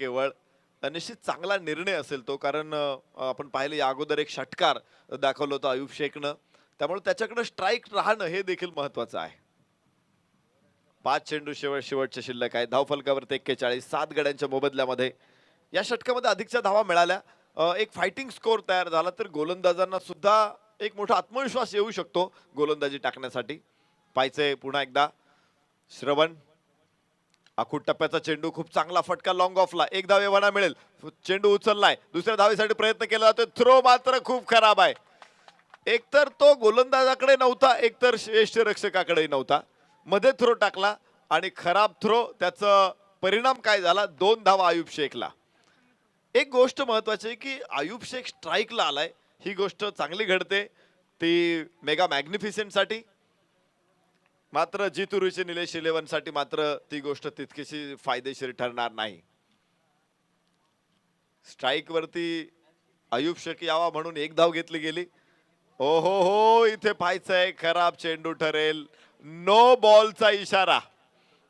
केवळ. निश्चित चांगला निर्णय असेल तो, कारण आपण पाहिलं या अगोदर एक षटकार दाखवलं होतं अयूब शेखनं, त्यामुळे त्याच्याकडे स्ट्राईक राहणं हे देखील महत्वाचं आहे. 5 चेंडू शेवटचे शिल्लक आहे. धावफलकावरती 41, 7 गड्यांच्या मोबदल्यामध्ये या षटकामध्ये अधिकच्या धावा मिळाल्या. एक फायटिंग स्कोर तयार झाला तर गोलंदाजांना सुद्धा एक मोठा आत्मविश्वास येऊ शकतो गोलंदाजी टाकण्यासाठी. पाहिजे पुन्हा एकदा श्रवण. आखूड टप्प्याचा चेंडू, खूप चांगला फटका लॉंग ऑफला. एक धाव एव्हाना मिळेल. चेंडू उचललाय, दुसऱ्या धावेसाठी प्रयत्न केला जातोय. थ्रो मात्र खूप खराब आहे. एकतर तो गोलंदाजाकडे नव्हता, एकतर यष्टीरक्षकाकडे नव्हता. मध्ये थ्रो टाकला आणि खराब थ्रो. त्याचा परिणाम काय झाला? 2 धावा अयूब शेखला. एक गोष्ट महत्वाची आहे की अयूब शेख स्ट्राईकला आलाय, ही गोष्ट चांगली घडते ती मेगा मॅग्निफिसेंट साठी. मात्र जी तुरीचे निलेश 11 साठी मात्र ती गोष्ट तितकीशी फायदेशीर ठरणार नाही. स्ट्राईक वरती अयूब शेख यावा म्हणून एक धाव घेतली गेली. हो इथे पाहायचंय खराब चेंडू ठरेल. नो बॉलचा इशारा.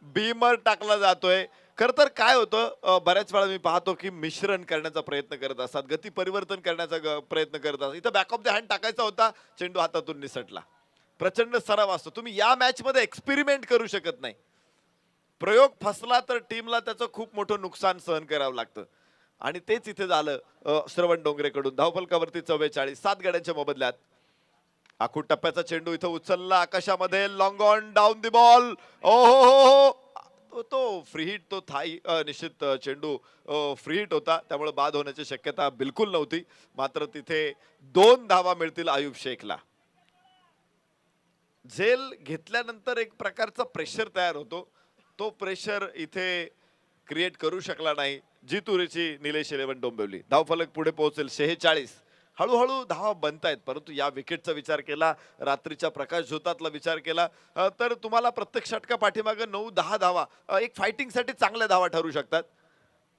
बीमर टाकला जातोय. खर तर काय होतं, बऱ्याच वेळा मी पाहतो की मिश्रण करण्याचा प्रयत्न करत असतात, गती परिवर्तन करण्याचा प्रयत्न करत असतात. इथं बॅक ऑफ द हँड टाकायचा होता, चेंडू हातातून निसटला. प्रचंड सराव असतो. तुम्ही या मॅच मध्ये एक्सपेरिमेंट करू शकत नाही. प्रयोग फसला तर टीमला त्याचं खूप मोठं नुकसान सहन करावं लागतं आणि तेच इथे झालं श्रवण डोंगरेकडून. धावफलकावरती 44, 7 गड्यांच्या मोबदल्यात. आखूड टप्प्याचा चेंडू इथं उचलला आकाशामध्ये. Long on down the ball. तो फ्री हिट, तो थाई निश्चित चेंडू फ्री हिट होता, त्यामुळे बाद होण्याची शक्यता बिलकुल नव्हती. मात्र तिथे 2 धावा मिळतील अयूब शेखला. झेल घेतल्यानंतर एक प्रकारचा प्रेशर तयार होतो, तो प्रेशर इथे क्रिएट करू शकला नाही जी तुरीची निलेश 11 डोंबिवली. धावफलक पुढे पोहोचेल 46. हळूहळू धावा बनतायत, परंतु या विकेटचा विचार केला, रात्रीच्या प्रकाश झोतातला विचार केला तर तुम्हाला प्रत्येक षटका पाठीमागे 9-10 धावा एक फायटिंग साठी चांगल्या धावा ठरू शकतात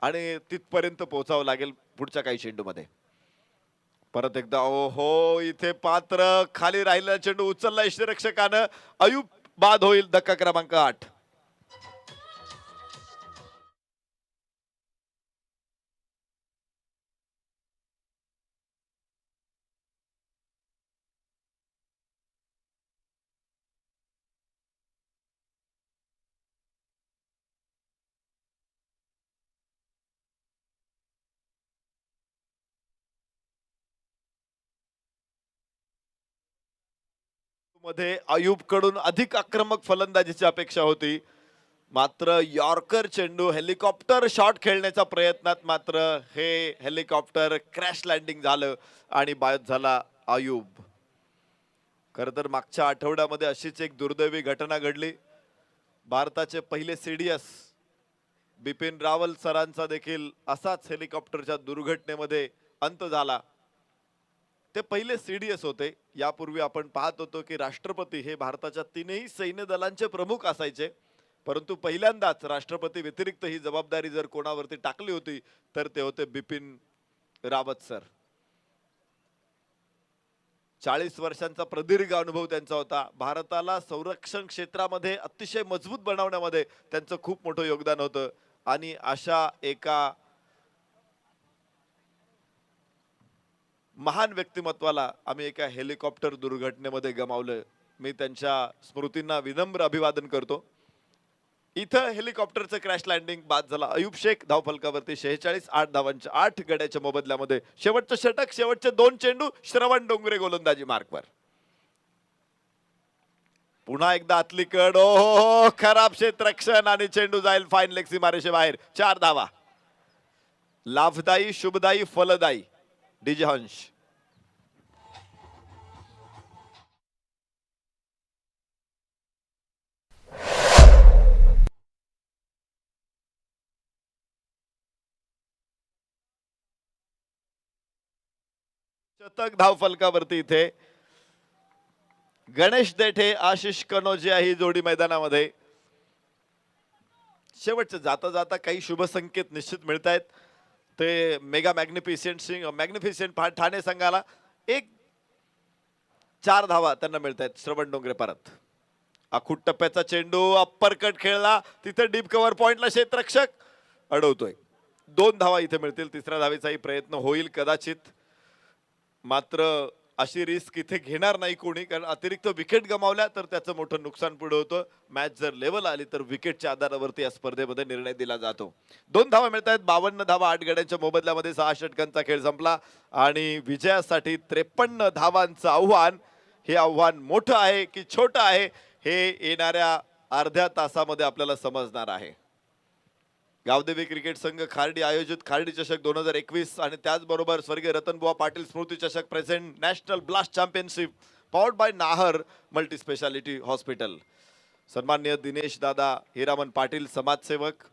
आणि तिथपर्यंत पोहोचावं लागेल पुढच्या काही चेंडूमध्ये. परत एकदा हो इथे पात्र खाली राहिलेला चेंडू उचलला यष्टीरक्षकानं. अयूब बाद होईल. धक्का क्रमांक 8. मध्ये अयूब कडून अधिक आक्रमक फलंदाजीची अपेक्षा होती, मात्र यॉर्कर चेंडू हेलिकॉप्टर शॉट खेळण्याच्या प्रयत्नात मात्र हे हेलिकॉप्टर क्रॅश लँडिंग झालं आणि बाद झाला अयूब. खर तर मागच्या आठवड्यामध्ये अशीच एक दुर्दैवी घटना घडली. भारताचे पहिले सीडीएस बिपिन रावल सरांचा देखील असाच हेलिकॉप्टरच्या दुर्घटनेमध्ये अंत झाला. ते पहिले सीडीएस होते. यापूर्वी आपण पाहत होतो की राष्ट्रपती हे भारताच्या तीनही सैन्य दलांचे प्रमुख असायचे, परंतु पहिल्यांदाच राष्ट्रपती व्यतिरिक्त ही जबाबदारी जर कोणावरती टाकली होती तर ते होते बिपिन रावत सर. 40 वर्षांचा प्रदीर्घ अनुभव त्यांचा होता. भारताला संरक्षण क्षेत्रामध्ये अतिशय मजबूत बनवण्यामध्ये त्यांचं खूप मोठं योगदान होतं आणि अशा एका महान व्यक्तिमत्वाला आम्ही एका हेलिकॉप्टर दुर्घटनेमध्ये गमावलं. मी त्यांच्या स्मृतींना विनम्र अभिवादन करतो. इथं हेलिकॉप्टरचं क्रॅश लँडिंग बाद झाला. अयूब शेख धावफलकावरती 46, 8 धावांच्या 8 गड्याच्या मोबदल्यामध्ये. शेवटचं षटक, शेवटचे 2 चेंडू श्रवण डोंगरे गोलंदाजी मार्कवर. पुन्हा एकदा आतली कड. हो खराब क्षेत्ररक्षण आणि चेंडू जाईल फाईन लेग सीमारेषे बाहेर. 4 धावा. लाभदायी, शुभदायी, फलदायी. डीजे हंश. शतक धावफलकावरती इथे गणेश देठे, आशिष कनोजिया ही जोडी मैदानामध्ये. शेवटचं जाता जाता काही शुभ संकेत निश्चित मिळत आहेत. ते मेगा मॅग्निफिशियंट ठाणे संघाला 4 धावा त्यांना मिळत आहेत. श्रवण डोंगरे परत आखूट टप्प्याचा चेंडू अप्पर कट खेळला, तिथे डीप कव्हर पॉइंटला क्षेत्ररक्षक अडवतोय. 2 धावा इथे मिळतील. तिसऱ्या धावेचाही प्रयत्न होईल कदाचित, मात्र अशी रिस्क इथे घेणार नाही कोणी, कारण अतिरिक्त विकेट गमावल्या तर त्याचं मोठं नुकसान पुढे होतं. मॅच जर लेवल आली तर विकेटच्या आधारावरती या स्पर्धेमध्ये निर्णय दिला जातो. 2 धावा मिळत आहेत. 52 धावा 8 गड्यांच्या मोबदल्यामध्ये 6 षटकांचा खेळ संपला आणि विजयासाठी 53 धावांचं आव्हान. हे आव्हान मोठं आहे की छोटं आहे हे येणाऱ्या अर्ध्या तासामध्ये आपल्याला समजणार आहे. गावदेवी क्रिकेट संघ खार्डी आयोजित खार्डी चषक 2021 आणि त्याचबरोबर स्वर्गीय रतनबुवा पाटील स्मृती चषक present national blast championship powered by Nahar multi speciality hospital. सन्माननीय दिनेश दादा हिरामन पाटील समाजसेवक,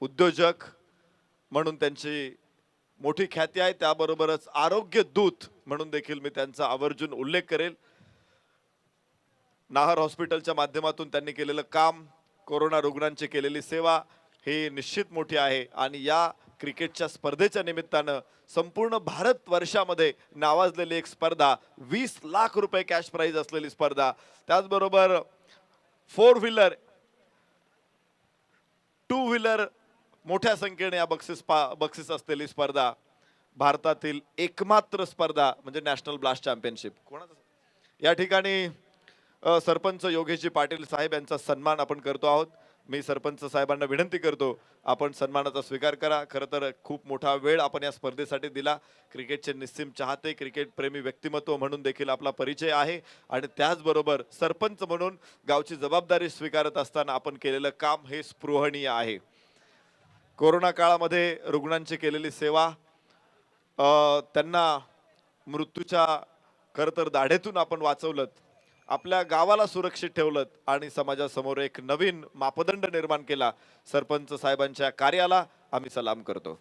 उद्योजक म्हणून त्यांची मोठी ख्याती आहे. त्याबरोबरच आरोग्य दूत म्हणून देखील मी त्यांचा आवर्जून उल्लेख करेल. नाहर हॉस्पिटलच्या माध्यमातून त्यांनी केलेलं काम, कोरोना रुग्णांची केलेली सेवा ही निश्चित मोठी आहे आणि या क्रिकेटच्या स्पर्धेच्या निमित्तानं संपूर्ण भारत वर्षामध्ये नावाजलेली एक स्पर्धा, 20 लाख रुपये कॅश प्राइज असलेली स्पर्धा, त्याचबरोबर 4 व्हीलर 2 व्हीलर मोठ्या संख्येने या बक्षीस असलेली स्पर्धा, भारतातील एकमात्र स्पर्धा म्हणजे नॅशनल ब्लास्ट चॅम्पियनशिप. कोणाचं या ठिकाणी सरपंच योगेशजी पाटील साहेब यांचा सन्मान आपण करतो आहोत. मी सरपंच साहेबांना विनंती करतो आपण सन्मानाचा स्वीकार करा. खरं तर खूप मोठा वेळ आपण या स्पर्धेसाठी दिला. क्रिकेटचे निस्सीम चाहते, क्रिकेट प्रेमी व्यक्तिमत्व म्हणून देखील आपला परिचय आहे आणि त्याचबरोबर सरपंच म्हणून गावची जबाबदारी स्वीकारत असताना आपण केलेलं काम हे स्पृहणीय आहे. कोरोना काळामध्ये रुग्णांची केलेली सेवा, त्यांना मृत्यूच्या खरं तर दाढेतून आपण वाचवलं, आपल्या गावाला सुरक्षित ठेवलं आणि समाजासमोर एक नवीन मापदंड निर्माण केला. सरपंच साहेबांच्या कार्याला आम्ही सलाम करतो.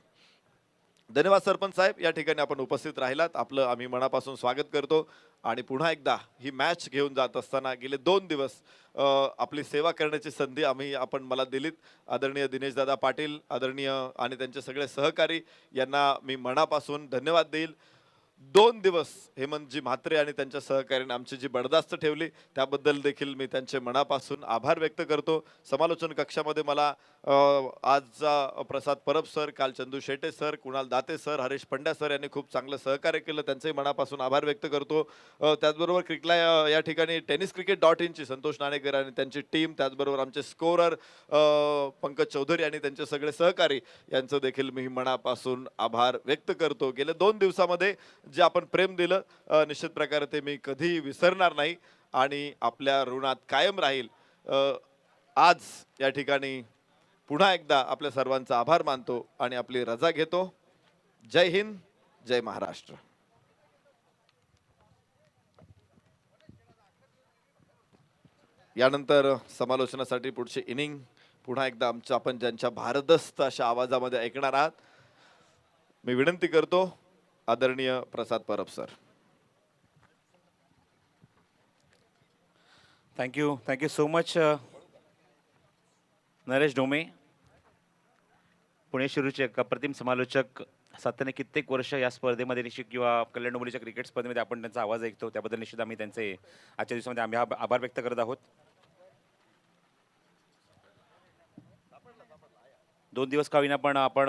धन्यवाद सरपंच साहेब, या ठिकाणी आपण उपस्थित राहिलात. आपलं आम्ही मनापासून स्वागत करतो आणि पुन्हा एकदा ही मॅच घेऊन जात असताना गेले 2 दिवस आपली सेवा करण्याची संधी आपण मला दिलीत. आदरणीय दिनेशदादा पाटील, आदरणीय आणि त्यांचे सगळे सहकारी यांना मी मनापासून धन्यवाद देईल. 2 दिवस हेमंतजी म्हात्रे आणि त्यांच्या सहकार्याने आमची जी बडदास्त ठेवली त्याबद्दल देखील मी त्यांचे मनापासून आभार व्यक्त करतो. समालोचन कक्षामध्ये मला आजचा प्रसाद परब सर, काल Chandu Shete sir, Kunal Date sir, Harish Pandya sir यांनी खूप चांगलं सहकार्य केलं. त्यांचंही मनापासून आभार व्यक्त करतो. त्याचबरोबर या ठिकाणी टेनिस क्रिकेट डॉट इनची संतोष नाणेकर आणि त्यांची टीम, त्याचबरोबर आमचे स्कोरर पंकज चौधरी आणि त्यांचे सगळे सहकारी यांचं देखील मी मनापासून आभार व्यक्त करतो. गेल्या 2 दिवसामध्ये जे आपण प्रेम दिलं निश्चित प्रकारे ते मी कधी विसरणार नाही आणि आपल्या ऋणात कायम राहील. आज या ठिकाणी पुन्हा एकदा आपल्या सर्वांचा आभार मानतो आणि आपली रजा घेतो. जय हिंद, जय महाराष्ट्र. यानंतर समालोचनासाठी पुढची इनिंग पुन्हा एकदा आपण ज्यांच्या भारदस्त अशा आवाजामध्ये ऐकणार आहात. मी विनंती करतो आदरणीय Prasad Parab sir. Thank you so much Naresh Dome. Pune शिरूरचे एक अप्रतिम समालोचक. सातत्याने कित्येक वर्ष या स्पर्धेमध्ये निश्चित किंवा कल्याण डोंबिवलीच्या क्रिकेट स्पर्धेमध्ये आपण त्यांचा आवाज ऐकतो, त्याबद्दल निश्चित आम्ही त्यांचे आजच्या दिवसामध्ये आम्ही आभार व्यक्त करत आहोत. 2 दिवस का होईना पण आपण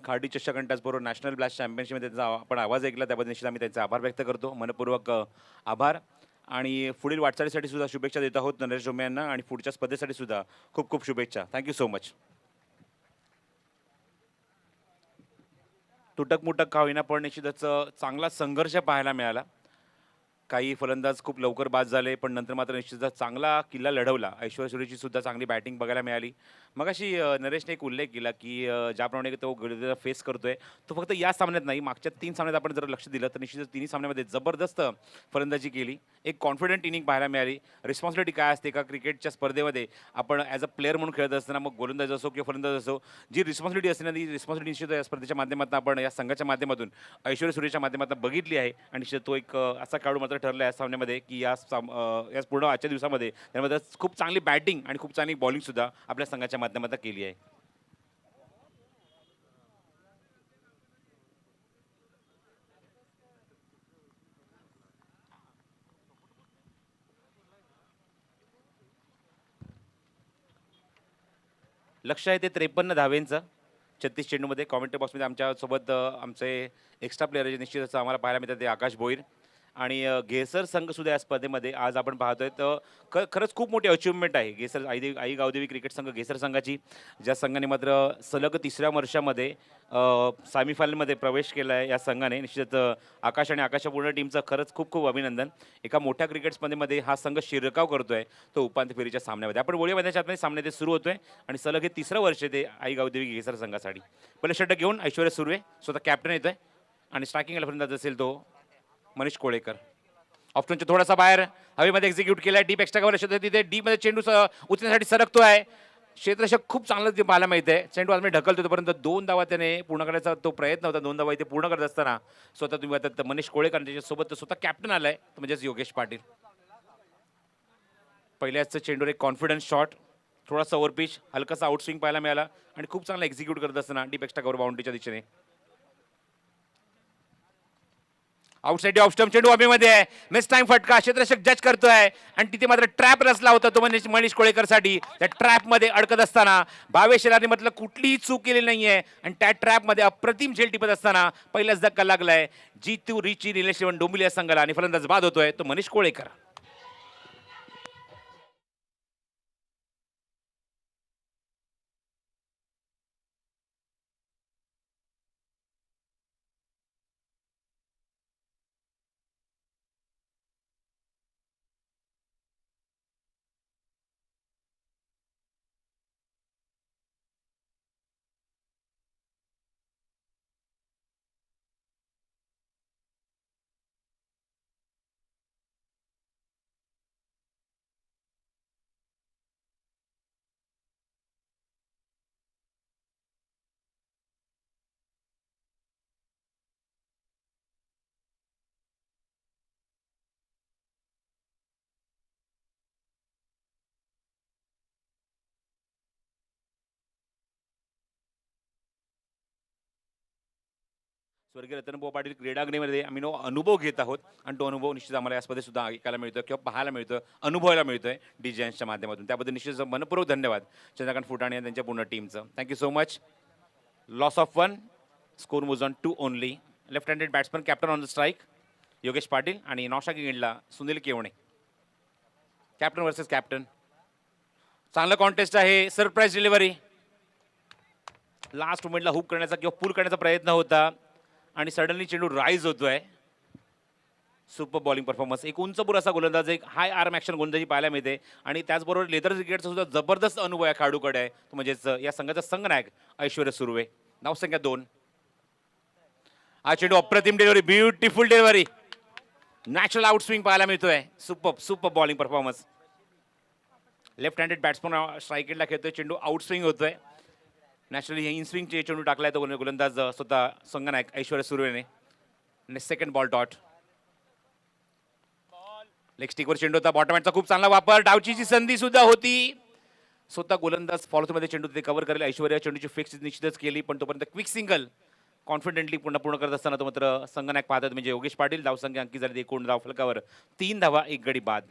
खाडी चषक आणि त्याचबरोबर नॅशनल ब्लास्ट चॅम्पियनशिपमध्ये त्यांचा आपण आवाज ऐकला, त्याबद्दल निश्चित आम्ही त्यांचे आभार व्यक्त करतो. मनपूर्वक आभार. आणि पुढील वाटचालीसाठी सुद्धा शुभेच्छा देत आहोत नरेश डोमे यांना आणि पुढच्या स्पर्धेसाठी सुद्धा खूप खूप शुभेच्छा. Thank you so much. तुटक मुटक का होईना पण निश्चितच चांगला संघर्ष पाहायला मिळाला. काही फलंदाज खूप लवकर बाद झाले, पण नंतर मात्र निश्चितच चांगला किल्ला लढवला. ऐश्वर्या सुरेशची सुद्धा चांगली बॅटिंग बघायला मिळाली. मगाशी नरेशने एक उल्लेख केला की ज्याप्रमाणे तो गडीला फेस करतोय, तो फक्त या सामन्यात नाही, मागच्या 3 सामन्यात आपण जर लक्ष दिलं तर निश्चितच तिन्ही सामन्यामध्ये जबरदस्त फलंदाजी केली. एक कॉन्फिडंट इनिंग पाहायला मिळाली. रिस्पॉन्सिबिलिटी काय असते का क्रिकेटच्या स्पर्धेमध्ये आपण ॲज अ प्लेअर म्हणून खेळत असताना, मग गोलंदाज असो किंवा फलंदाज असो, जी रिस्पॉन्सिबिलिटी असते ना, ती रिस्पॉन्सिबिलिटी निश्चित या स्पर्धेच्या माध्यमातून आपण या संघाच्या माध्यमातून ऐश्वर्या सुरेशच्या माध्यमातून बघितली आहे. आणि निश्चित तो एक असा खेळाडू मात्र ठरला या सामन्यामध्ये की या पूर्ण आजच्या दिवसामध्ये त्यामध्ये खूप चांगली बॅटिंग आणि खूप चांगली बॉलिंग सुद्धा आपल्या संघाच्या माध्यमातून केली आहे. लक्ष आहे ते 53 धावेंचं 36 चेंडूमध्ये. कॉमेंट्री बॉक्समध्ये आमच्यासोबत आमचे एक्स्ट्रा प्लेयर निश्चितच आम्हाला पाहायला मिळतात ते आकाश भोईर आणि घेसर संघ सुद्धा या स्पर्धेमध्ये आज आपण पाहतोय. तर खरंच खूप मोठी अचिव्हमेंट आहे घेसर आई गावदेवी क्रिकेट संघ घेसर संघाची, ज्या संघाने मात्र सलग 3ऱ्या वर्षामध्ये सेमीफायनलमध्ये प्रवेश केला आहे. या संघाने निश्चित आकाश आणि आकाशच्या पूर्ण टीमचं खरंच खूप खूप अभिनंदन. एका मोठ्या क्रिकेट स्पर्धेमध्ये हा संघ शिरकाव करतोय तो उपांत्य फेरीच्या सामन्यामध्ये. आपण वळी मैदानाच्या आतमध्ये सामने ते सुरू होतोय आणि सलग हे 3रं वर्ष ते आई गावदेवी घेसर संघासाठी. पहिले षटक घेऊन ऐश्वर्या सुर्वे स्वतः कॅप्टन येतोय आणि स्ट्रायकिंग फलंदाज असेल तो मनीष कोळेकर. ऑप्शनच्या थोडासा बाहेर हवेमध्ये एक्झिक्यूट केलाय. डीप एक्स्ट्रा कव्हर क्षेत्र तिथे डीपमध्ये चेंडू उचलण्यासाठी सरकतो आहे. क्षेत्ररक्षक खूप चांगलं ते पाहायला मिळते. चेंडू आतमध्ये ढकलतो तोपर्यंत 2 धावा त्याने पूर्ण करायचा तो प्रयत्न होता. 2 धावा इथे पूर्ण करत असताना स्वतः तुम्ही आता मनीष कोळेकर त्याच्यासोबत स्वतः कॅप्टन आलाय म्हणजेच योगेश पाटील. पहिल्याच चेंडूवर एक कॉन्फिडन्स शॉट, थोडासा ओव्हरपिच, हलकासा आउटस्विंग पाहायला मिळाला आणि खूप चांगला एक्झिक्यूट करत असताना डीप एक्स्ट्रा कव्हर बाउंड्रीच्या दिशेने. आउटसाइड ऑफ स्टंप चेंडू हवेमध्ये आहे. मिस टाइम फटका क्षेत्ररक्षक जज करतोय आणि तिथे मात्र ट्रॅप रचला होता तो मनीष कोळेकरसाठी. त्या ट्रॅपमध्ये अडकत असताना भावेश शेलारने म्हटलं कुठलीही चूक केलेली नाहीये आणि त्या ट्रॅपमध्ये अप्रतिम झेल टिपत असताना पहिलाच धक्का लागलाय. जीतू रिची रिलेशन डोंबिवली या संघाला आणि फलंदाज बाद होतोय तो मनीष कोळेकर. स्वर्गीय रतनभाऊ पाटील क्रीडागृहामध्ये आम्ही अनुभव घेत आहोत आणि तो अनुभव निश्चित आम्हाला या स्पर्धेत सुद्धा ऐकायला मिळतोय किंवा पाहायला मिळतोय, अनुभवायला मिळतोय डिजाईन्सच्या माध्यमातून. त्याबद्दल निश्चित मनपूर्वक धन्यवाद चंद्रकांत फुटाणे आणि त्यांच्या पूर्ण टीमचं. Thank you so much. Loss of 1, score moves on 2 only. Left handed batsman captain on the strike Yogesh Patil आणि नॉशाकी गेंडला Sunil Kevane. Captain versus captain. चांगलं कॉन्टेस्ट आहे. Surprise delivery. लास्ट मोमेंटला हुक करण्याचा किंवा पुल करण्याचा प्रयत्न होता आणि सडनली चेंडू राईज होतोय. Super bowling performance. एक उंचपूर असा गोलंदाज, एक हाय आर्म ॲक्शन गोलंदाजी पाहायला मिळते आणि त्याचबरोबर लेदर क्रिकेटचा सुद्धा जबरदस्त अनुभव या खेळाडूकडे आहे. तो म्हणजेच या संघाचा संघनायक ऐश्वर्या सुर्वे. धावसंख्या 2. हा चेंडू अप्रतिम delivery, beautiful delivery, natural out swing पाहायला मिळतोय. Super bowling performance. Left handed batsman strike खेळतोय. चेंडू आउट स्विंग होतोय. नॅचरली इन स्विंगचे चेंडू टाकलाय तो गोलंदाज स्वतः संघनायक ऐश्वर्या सुर्वेने. आणि सेकंड बॉल डॉट. लेग स्टिकवर चेंडू होता. बॉटम हँडचा खूप चांगला वापर. डावचीची संधी सुद्धा होती. स्वतः गोलंदाज फॉलोमध्ये चेंडू तिथे कव्हर करेल. ऐश्वर्या चेंडूची फिक्स निश्चितच केली पण तोपर्यंत क्विक सिंगल कॉन्फिडेंटली पूर्ण करत असताना तो मात्र संघनायक पाहतात म्हणजे योगेश पाटील. धावसंख्या अंकित झाली एकूण धाव फलकावर 3 धावा 1 गडी बाद.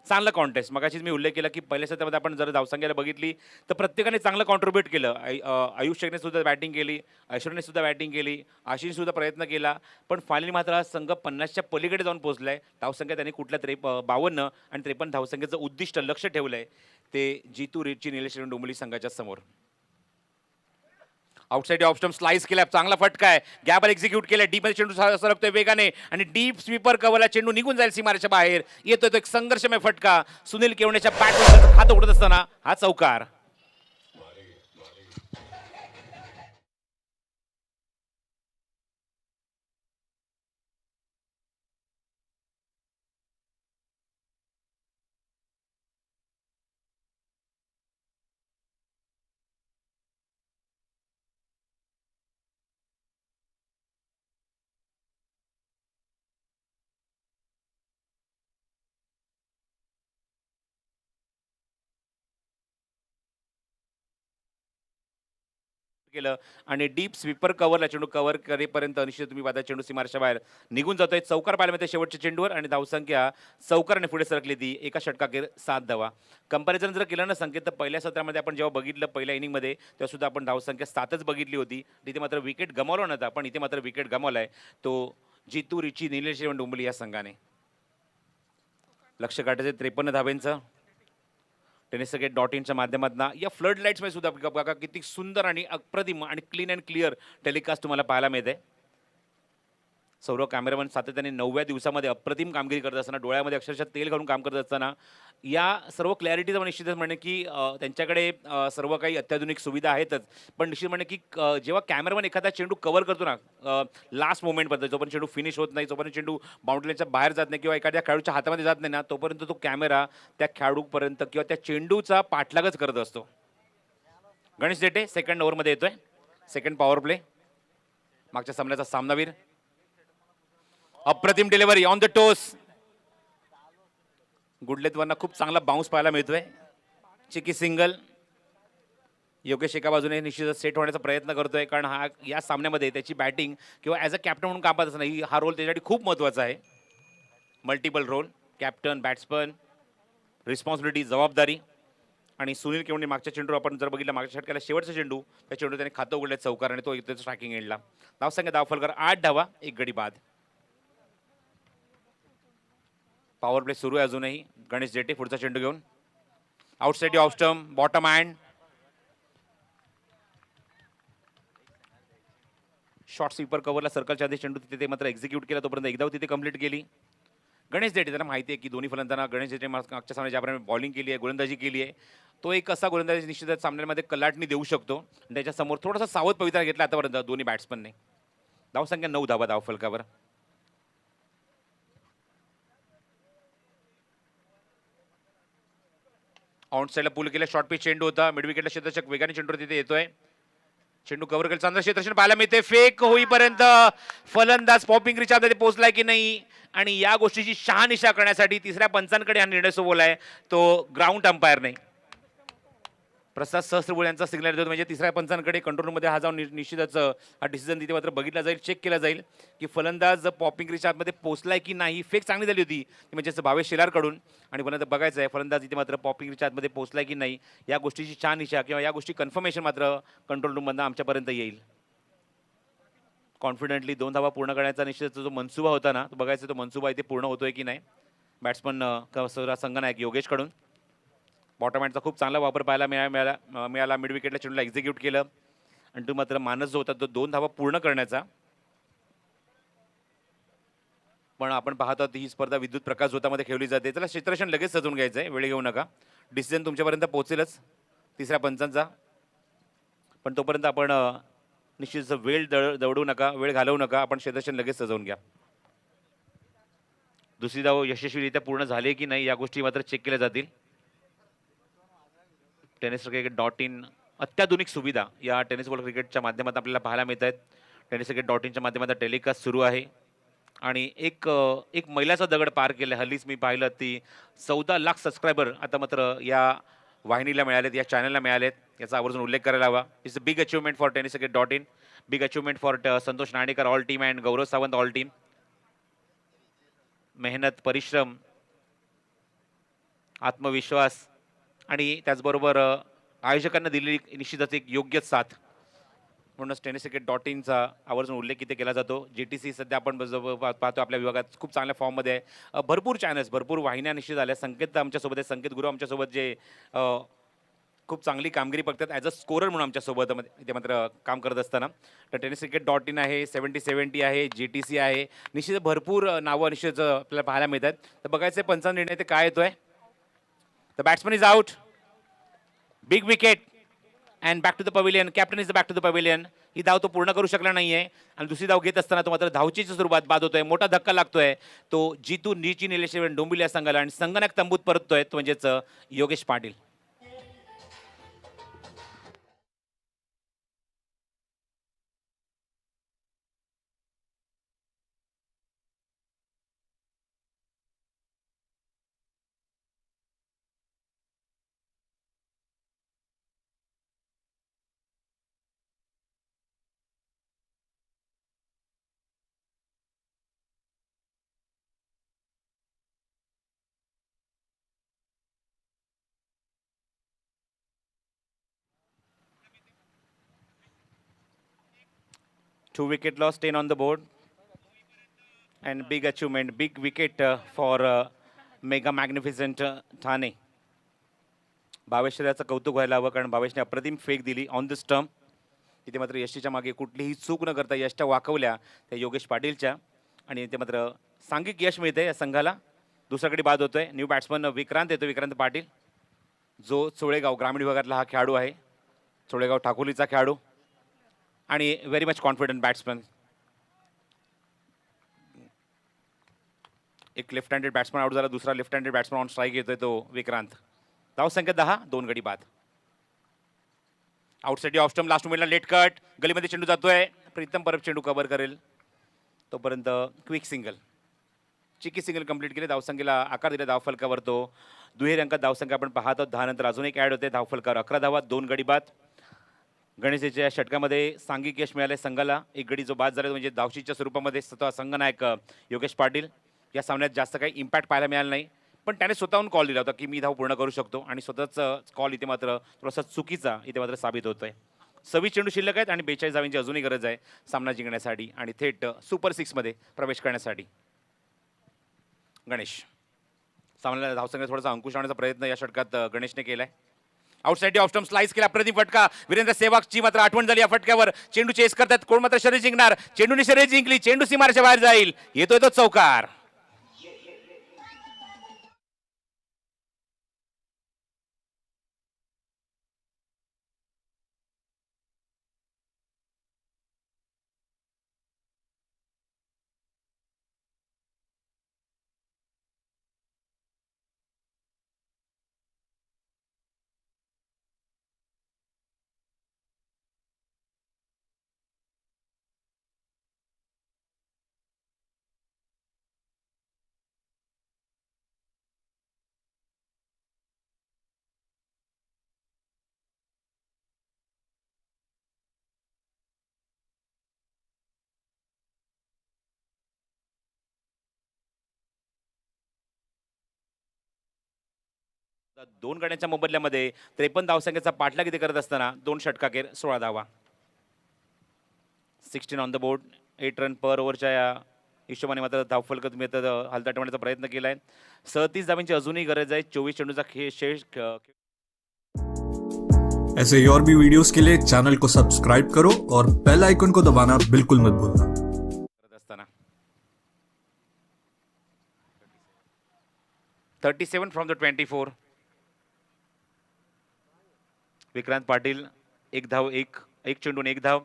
चांगलं कॉन्टेस्ट. मगाशीच मी उल्लेख केला की पहिल्या सत्रामध्ये आपण जर धावसंख्याला बघितली तर प्रत्येकाने चांगलं कॉन्ट्रीब्यूट केलं. आयुष शेखने सुद्धा बॅटिंग केली, ऐश्वर्याने सुद्धा बॅटिंग केली, आशिषने सुद्धा प्रयत्न केला पण फायनली मात्र हा संघ 50च्या पलीकडे जाऊन पोहोचलाय. धावसंख्या त्यांनी कुठल्या 52 आणि 53 धावसंख्येचं उद्दिष्ट लक्ष ठेवलंय ते जितू रिची निलेश डोंबिवली संघाच्या समोर. आउटसाइड ऑफ स्टंप स्लाइस केला. चांगला फटका आहे. गॅपवर एक्झिक्यूट केला. डीपमध्ये चेंडू सरकतोय वेगाने आणि डीप स्वीपर कव्हरला चेंडू निघून जाईल सीमारेच्या बाहेर. येतोय तो एक संघर्षमय फटका. सुनील केवणेच्या बॅटवर खातं उडत असताना हा चौकार. केलं आणि डीप स्वीपर कव्हरला चेंडू कव्हर करेपर्यंत निश्चित तुम्ही पाहता चेंडू सीमारेच्या बाहेर निघून जातोय. चौकार पाहायला मिळते शेवटच्या चेंडूवर आणि धावसंख्या चौकाराने पुढे सरकली ती. एका षटकाखेर 7 धावा. कंपॅरिझन जर केलं ना संकेत तर पहिल्या सत्रामध्ये आपण जेव्हा बघितलं पहिल्या इनिंगमध्ये तेव्हा सुद्धा आपण धावसंख्या 7च बघितली होती. तिथे मात्र विकेट गमावला नव्हता पण इथे मात्र विकेट गमावलाय तो जितू रिची निलेश डोंबिवली या संघाने. लक्ष काढायचे 53 धावेंचं. टेनिस सगळे .inच्या माध्यमातून या फ्लड लाईट्समध्ये सुद्धा बघा किती सुंदर आणि अप्रतिम आणि क्लीन अँड क्लिअर टेलिकास्ट तुम्हाला पाहायला मिळते. सौरव कॅमेरामन सातत्याने 9व्या दिवसामध्ये अप्रतिम कामगिरी करत असताना डोळ्यामध्ये अक्षरशः तेल घालून काम करत असताना या सर्व क्लॅरिटीचं निश्चितच म्हणणे की त्यांच्याकडे सर्व काही अत्याधुनिक सुविधा आहेतच पण निश्चित म्हणणे की जेव्हा कॅमेरामन एखादा चेंडू कव्हर करतो ना लास्ट मोमेंटपर्यंत जोपर्यंत चेंडू फिनिश होत नाही जोपर्यंत चेंडू बाउंड्रीच्या बाहेर जात नाही किंवा एखाद्या खेळाडूच्या हातामध्ये जात नाही ना तोपर्यंत तो कॅमेरा त्या खेळाडूपर्यंत किंवा त्या चेंडूचा पाठलागच करत असतो. गणेश जेटे सेकंड ओव्हरमध्ये येतोय. Second power play. मागच्या सामन्याचा सामनावीर. अप्रतिम डिलिव्हरी ऑन द टोस. गुडलेतवांना खूप चांगला बाउन्स पाहायला मिळतोय. चिकी सिंगल. योगेश एका बाजूने निश्चितच सेट होण्याचा प्रयत्न करतोय कारण हा या सामन्यामध्ये त्याची बॅटिंग किंवा ॲज अ कॅप्टन म्हणून काम पाहत नाही हा रोल त्याच्यासाठी खूप महत्त्वाचा आहे. Multiple role captain batsman responsibility जबाबदारी आणि सुनील केवणे मागच्या चेंडू आपण जर बघितलं मागच्या षटकाला शेवटचा चेंडू त्या चेंडू त्याने खातं उघडलं चौकार आणि तो इथे स्ट्रायकिंग एंडला. धावसंख्या धावफलकर 8 धावा 1 गडी बाद. पॉवर प्ले सुरू आहे अजूनही. गणेश जेटे पुढचा चेंडू घेऊन outside off stump bottom hand short sweeper कव्हरला सर्कलच्या आधी चेंडू तिथे मात्र एक्झिक्यूट केला तोपर्यंत एकदा तिथे कंप्लीट केली. गणेश जेटे त्यांना माहिती आहे की दोन्ही फलंदाजांना गणेश जेटे मागच्या सामन्यात ज्याप्रमाणे बॉलिंग केली आहे गोलंदाजी केली आहे तो एक असा गोलंदाजी निश्चितच सामन्यामध्ये कलाटणी देऊ शकतो. त्याच्यासमोर थोडासा सावध पवित्रा घेतला आतापर्यंत दोन्ही बॅट्समनने. धावसंख्या 9 धावा धावफलकावर. आउट साईडला पूल केला शॉर्ट पिच चेंडू होता. मिड विकेटला क्षेत्ररक्षक वेगाने चेंडू तिथे येतोय. चेंडू कव्हर केला चांगलं क्षेत्ररक्षण पाहायला मिळते. फेक होईपर्यंत फलंदाज पॉपिंग रिचा मध्ये पोहोचलाय की नाही आणि या गोष्टीची शहानिशा करण्यासाठी तिसऱ्या पंचांकडे हा निर्णय सोबवलाय तो ग्राउंड अंपायर नाही. प्रसाद सहस्त्रबुळे यांचा सिग्नल देतो, म्हणजे तिसऱ्या पंचांकडे कंट्रोल रूममध्ये हा जाऊन निश्चितच हा डिसिजन तिथे मात्र बघितला जाईल, चेक केला जाईल की फलंदाज पॉपिंग रिच्या आतमध्ये पोहोचलाय की नाही. फेक चांगली झाली होती ती म्हणजे भावेश शेलारकडून, आणि फलंदाज बघायचं आहे फलंदाज इथे मात्र पॉपिंग रिच्या आतमध्ये पोहोचलाय की नाही. या गोष्टीची छाननिशा किंवा या गोष्टी कन्फर्मेशन मात्र कंट्रोल रूममधनं आमच्यापर्यंत येईल. कॉन्फिडेंटली 2 धावा पूर्ण करण्याचा निश्चित जो मनसुबा होता ना, तो बघायचा तो मनसुबा इथे पूर्ण होतोय की नाही. बॅट्समन संघनायक योगेशकडून बॉटम हँडचा खूप चांगला वापर पाहायला मिळाला. मिड विकेटला चेंडूला एक्झिक्यूट केलं आणि तो मात्र मानस जो होता तो 2 धावा पूर्ण करण्याचा. पण आपण पाहतो ही स्पर्धा विद्युत प्रकाश झोतामध्ये खेळली जाते. त्याला क्षेत्ररक्षण लगेच सजवून घ्यायचं आहे, वेळ घेऊ नका. डिसिजन तुमच्यापर्यंत पोहोचेलच तिसऱ्या पंचांचा, पण तोपर्यंत आपण निश्चित वेळ दवडू नका, वेळ घालवू नका. आपण क्षेत्ररक्षण लगेच सजवून घ्या. दुसरी धाव यशस्वीरित्या पूर्ण झाली की नाही या गोष्टी मात्र चेक केल्या जातील. टेनिस क्रिकेट .in अत्याधुनिक सुविधा या टेनिस बॉल क्रिकेटच्या माध्यमातून आपल्याला पाहायला मिळत आहेत. टेनिस क्रिकेट .inच्या माध्यमातून टेलिकास्ट सुरू आहे आणि एक मैलाचा दगड पार केला. हल्लीच मी पाहिलं ती 14 लाख सबस्क्रायबर आता मात्र या वाहिनीला मिळालेत, या चॅनलला मिळालेत. याचा आवर्जून उल्लेख करायला हवा. It's a big achievement for tennis cricket .in, big achievement for Santosh Nanekar all team and Gaurav Sawant all team. मेहनत, परिश्रम, आत्मविश्वास आणि त्याचबरोबर आयोजकांना दिलेली निश्चितच एक योग्य साथ, म्हणूनच टेनिस क्रिकेट .inचा आवर्जून उल्लेख इथे केला जातो. GTC सध्या आपण पाहतो आपल्या विभागात खूप चांगल्या फॉर्ममध्ये आहे. भरपूर चॅनल्स, भरपूर वाहिन्या निश्चित आल्या. संकेत आमच्यासोबत आहे, संकेत गुरु आमच्यासोबत जे खूप चांगली कामगिरी बघतात ॲज अ स्कोरर म्हणून आमच्यासोबत इथे मात्र काम करत असताना. तर टेनिस क्रिकेट .in आहे, 70-70 आहे, GTC आहे. निश्चित भरपूर नावं निश्चित आपल्याला पाहायला मिळतात. तर बघायचं पंचांचा निर्णय ते काय येतोय. The batsman is out, big wicket and back to the pavilion. Captain is back to the pavilion. ही धाव तो पूर्ण करू शकला नाहीये आणि दुसरी धाव घेत असताना तो मात्र धावचीच्या स्वरूपात बाद होतोय. मोठा धक्का लागतोय तो जितू नीची निलेश्वर डोंबिवली या संघाला आणि संगणक तंबूत परततोय तो म्हणजेच Yogesh Patil. Two wicket loss, 10 on the board. And big achievement, big wicket for Mega Magnificent Thane. भावेशचं कौतुक व्हायला हवं, कारण भावेशने अप्रतिम फेक दिली ऑन द स्टंप. इथे मात्र यशच्या मागे कुठलीही चूक न करता यशच्या वाकवल्या त्या योगेश पाटीलच्या, आणि इथे मात्र सांघिक यश मिळते या संघाला. दुसऱ्याकडे बाद होतोय. न्यू बॅट्समन विक्रांत येतो, विक्रांत पाटील, जो चोळेगाव ग्रामीण विभागातला हा खेळाडू आहे, चोळेगाव ठाकुलीचा खेळाडू आणि व्हेरी मच कॉन्फिडंट बॅट्समन. एक लेफ्ट हँडेड बॅट्समन आउट झाला, दुसरा left handed batsman on strike येतोय तो विक्रांत. धाव संख्या 10, 2 गडी बाद. आउटसाइड ऑफ स्टंप, लास्ट मोमेंटला लेट कट, गलीमध्ये चेंडू जातोय. प्रीतम परब चेंडू कव्हर करेल तोपर्यंत quick single, cheeky single complete केले. धावसंख्येला आकार दिला धावफलकावर. तो दुहेरी अंकात धावसंख्या आपण पाहतो. 10 नंतर अजून एक ॲड होते धावफलकावर. 11 धावा, 2 गडी बाद. गणेशच्या षटकामध्ये सांघिक यश मिळाले संघाला. एक गडी जो बाद झाला म्हणजे धावशीच्या स्वरूपामध्ये स्वतः संघनायक योगेश पाटील. या सामन्यात जास्त काही इम्पॅक्ट पाहायला मिळाला नाही, पण त्याने स्वतःहून कॉल दिला होता की मी धाव पूर्ण करू शकतो, आणि स्वतःच कॉल इथे मात्र थोडासा चुकीचा इथे मात्र साबित होतोय. 26 चेंडू शिल्लक आहेत आणि 42 धावांची अजूनही गरज आहे सामना जिंकण्यासाठी आणि थेट सुपर 6मध्ये प्रवेश करण्यासाठी. गणेश सामन्याला धावसंख्येत थोडासा अंकुश आणण्याचा प्रयत्न या षटकात गणेशने केलाय. आउटसाइड ऑफ स्टंप स्लाइस केला, प्रतिम फटका. वीरेंद्र सेहवागची मात्र आठवण झाली या फटक्यावर. चेंडू चेस करतात, कोण मात्र शर्यत जिंकणार. चेंडूने शर्यत जिंकली, चेंडू सीमारेषेच्या बाहेर जाईल. येतोय तो चौकार. 2 गड्यांच्या मोबदल्यामध्ये 53 धावसंख्येचा पाठलाग इथे करत असताना 2 षटकाखेर 16 धावा. 16 ऑन द बोर्ड, 8 रन पर ओव्हरच्या या हिशोबाने मात्र धावफलक तुम्ही आता हलता ठेवण्याचा प्रयत्न केला आहे. 37 धावांची अजूनही गरज आहे. 24 चेंडूचा शेष ऐसे ही और भी वीडियोस के लिए चैनल को सब्सक्राइब करो और बेल आइकन को दबाना बिल्कुल मत भूलना. करत असताना 37 फ्रॉम द 24. विक्रांत पाटील 1 धाव, एक चेंडून 1 धाव.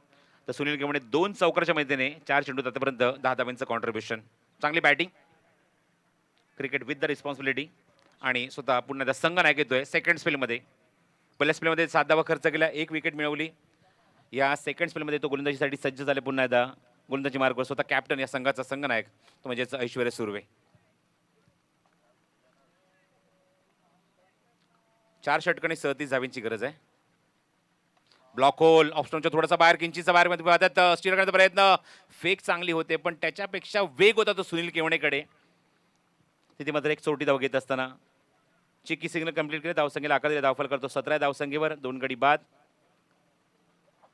तर सुनील केवणे 2 चौकारच्या मैदाने 4 चेंडूत आतापर्यंत 10 धावांचं कॉन्ट्रीब्युशन. चांगली batting, cricket with the responsibility. आणि स्वतः पुन्हा एकदा संघ नायक येतोय सेकंड स्पेलमध्ये. पहिल्या स्पेलमध्ये 7 धावा खर्च केला, 1 विकेट मिळवली. या सेकंड स्पेलमध्ये तो गोलंदाजीसाठी सज्ज झाले. पुन्हा एकदा गोलंदाजी मार्गवर स्वतः कॅप्टन या संघाचा संघ नायक तो म्हणजेच ऐश्वर्या सुर्वे. 4 षटकांनी 37 धावांची गरज आहे. ब्लॉक होल ऑप्शनच्या थोडासा बाहेर, किंचीचा बाहेर मध्ये स्टील करण्याचा प्रयत्न. फेक चांगली होते पण त्याच्यापेक्षा वेग होता तो सुनील केवणेकडे. तिथे मात्र एक चोटी धाव घेत असताना चिकी सिग्नल कंप्लीट केले. धावसंख्येला आकार दिला, धावफल करतो 17 धावसंख्येवर, 2 गडी बाद.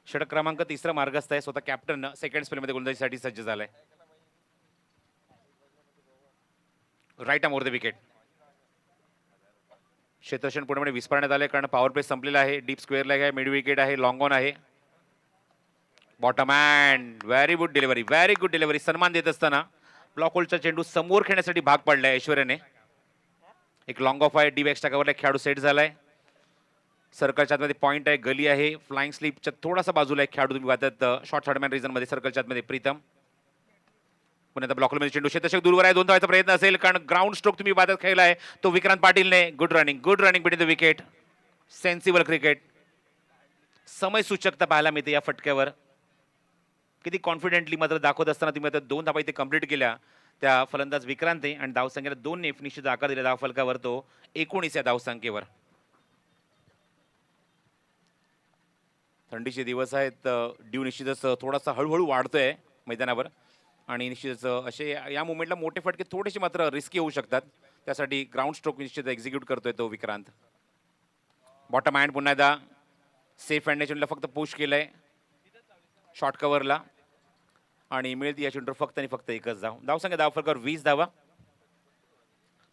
षटक क्रमांक 3 मार्गस्थ आहे. स्वतः कॅप्टन सेकंड स्पेलमध्ये गोलंदाजीसाठी सज्ज झालाय. Right arm over the wicket. क्षेत्ररक्षण पूर्णपणे विस्फारण्यात आले कारण पॉवर प्ले संपलेला आहे. डीप स्क्वेअर लेग आहे, मिड विकेट आहे, लॉंग ऑन आहे. Bottom hand, very good delivery, very good delivery. सन्मान देत असताना ब्लॉक होलचा चेंडू समोर खेळण्यासाठी भाग पडलाय ऐश्वर्याने. एक लॉंग ऑफ आहे, डीप एक्स्ट्रा कव्हरला खेळाडू सेट झालाय. सर्कलच्या आतमध्ये पॉईंट आहे, गली आहे, फ्लाइंग स्लिपच्या थोडासा बाजूला एक खेळाडू तुम्ही पाहतात शॉर्ट थर्डमॅन रिझन मध्ये सर्कलच्या आतमध्ये प्रीतम. पण आता ब्लॉकमध्ये चेंडू क्षेत्ररक्षक दूरवर आहे. 2 धावांचा प्रयत्न असेल कारण ग्राउंड स्ट्रोक तुम्ही पाहतात खेळलाय तो विक्रांत पाटीलने. Good running between the wicket. Sensible cricket. समय सूचकता पाहायला मिळते या फटक्यावर. किती कॉन्फिडेंटली मात्र दाखवत असताना तुम्ही आता 2 धावा इथे कंप्लीट केल्या त्या फलंदाज विक्रांत आणि धावसंख्येला 2 ने फिनिशचा आकार दिला धावफलकावर तो 19 या धावसंख्येवर. थंडीचे दिवस आहेत, ड्यू निश्चितच थोडासा हळूहळू वाढतोय मैदानावर आणि निश्चितच असे या मुवमेंटला मोठे फटके थोडेसे मात्र रिस्की होऊ शकतात. त्यासाठी ग्राउंड स्ट्रोक निश्चित एक्झिक्यूट करतोय तो विक्रांत. बॉटम हँड पुन्हा एकदा सेफ हँडने चेंडूला फक्त पुश केलंय शॉर्ट कव्हरला आणि मिळते या चेंडूवर फक्त आणि फक्त 1च धाव. धावसंख्या धावफलकावर 20 धावा.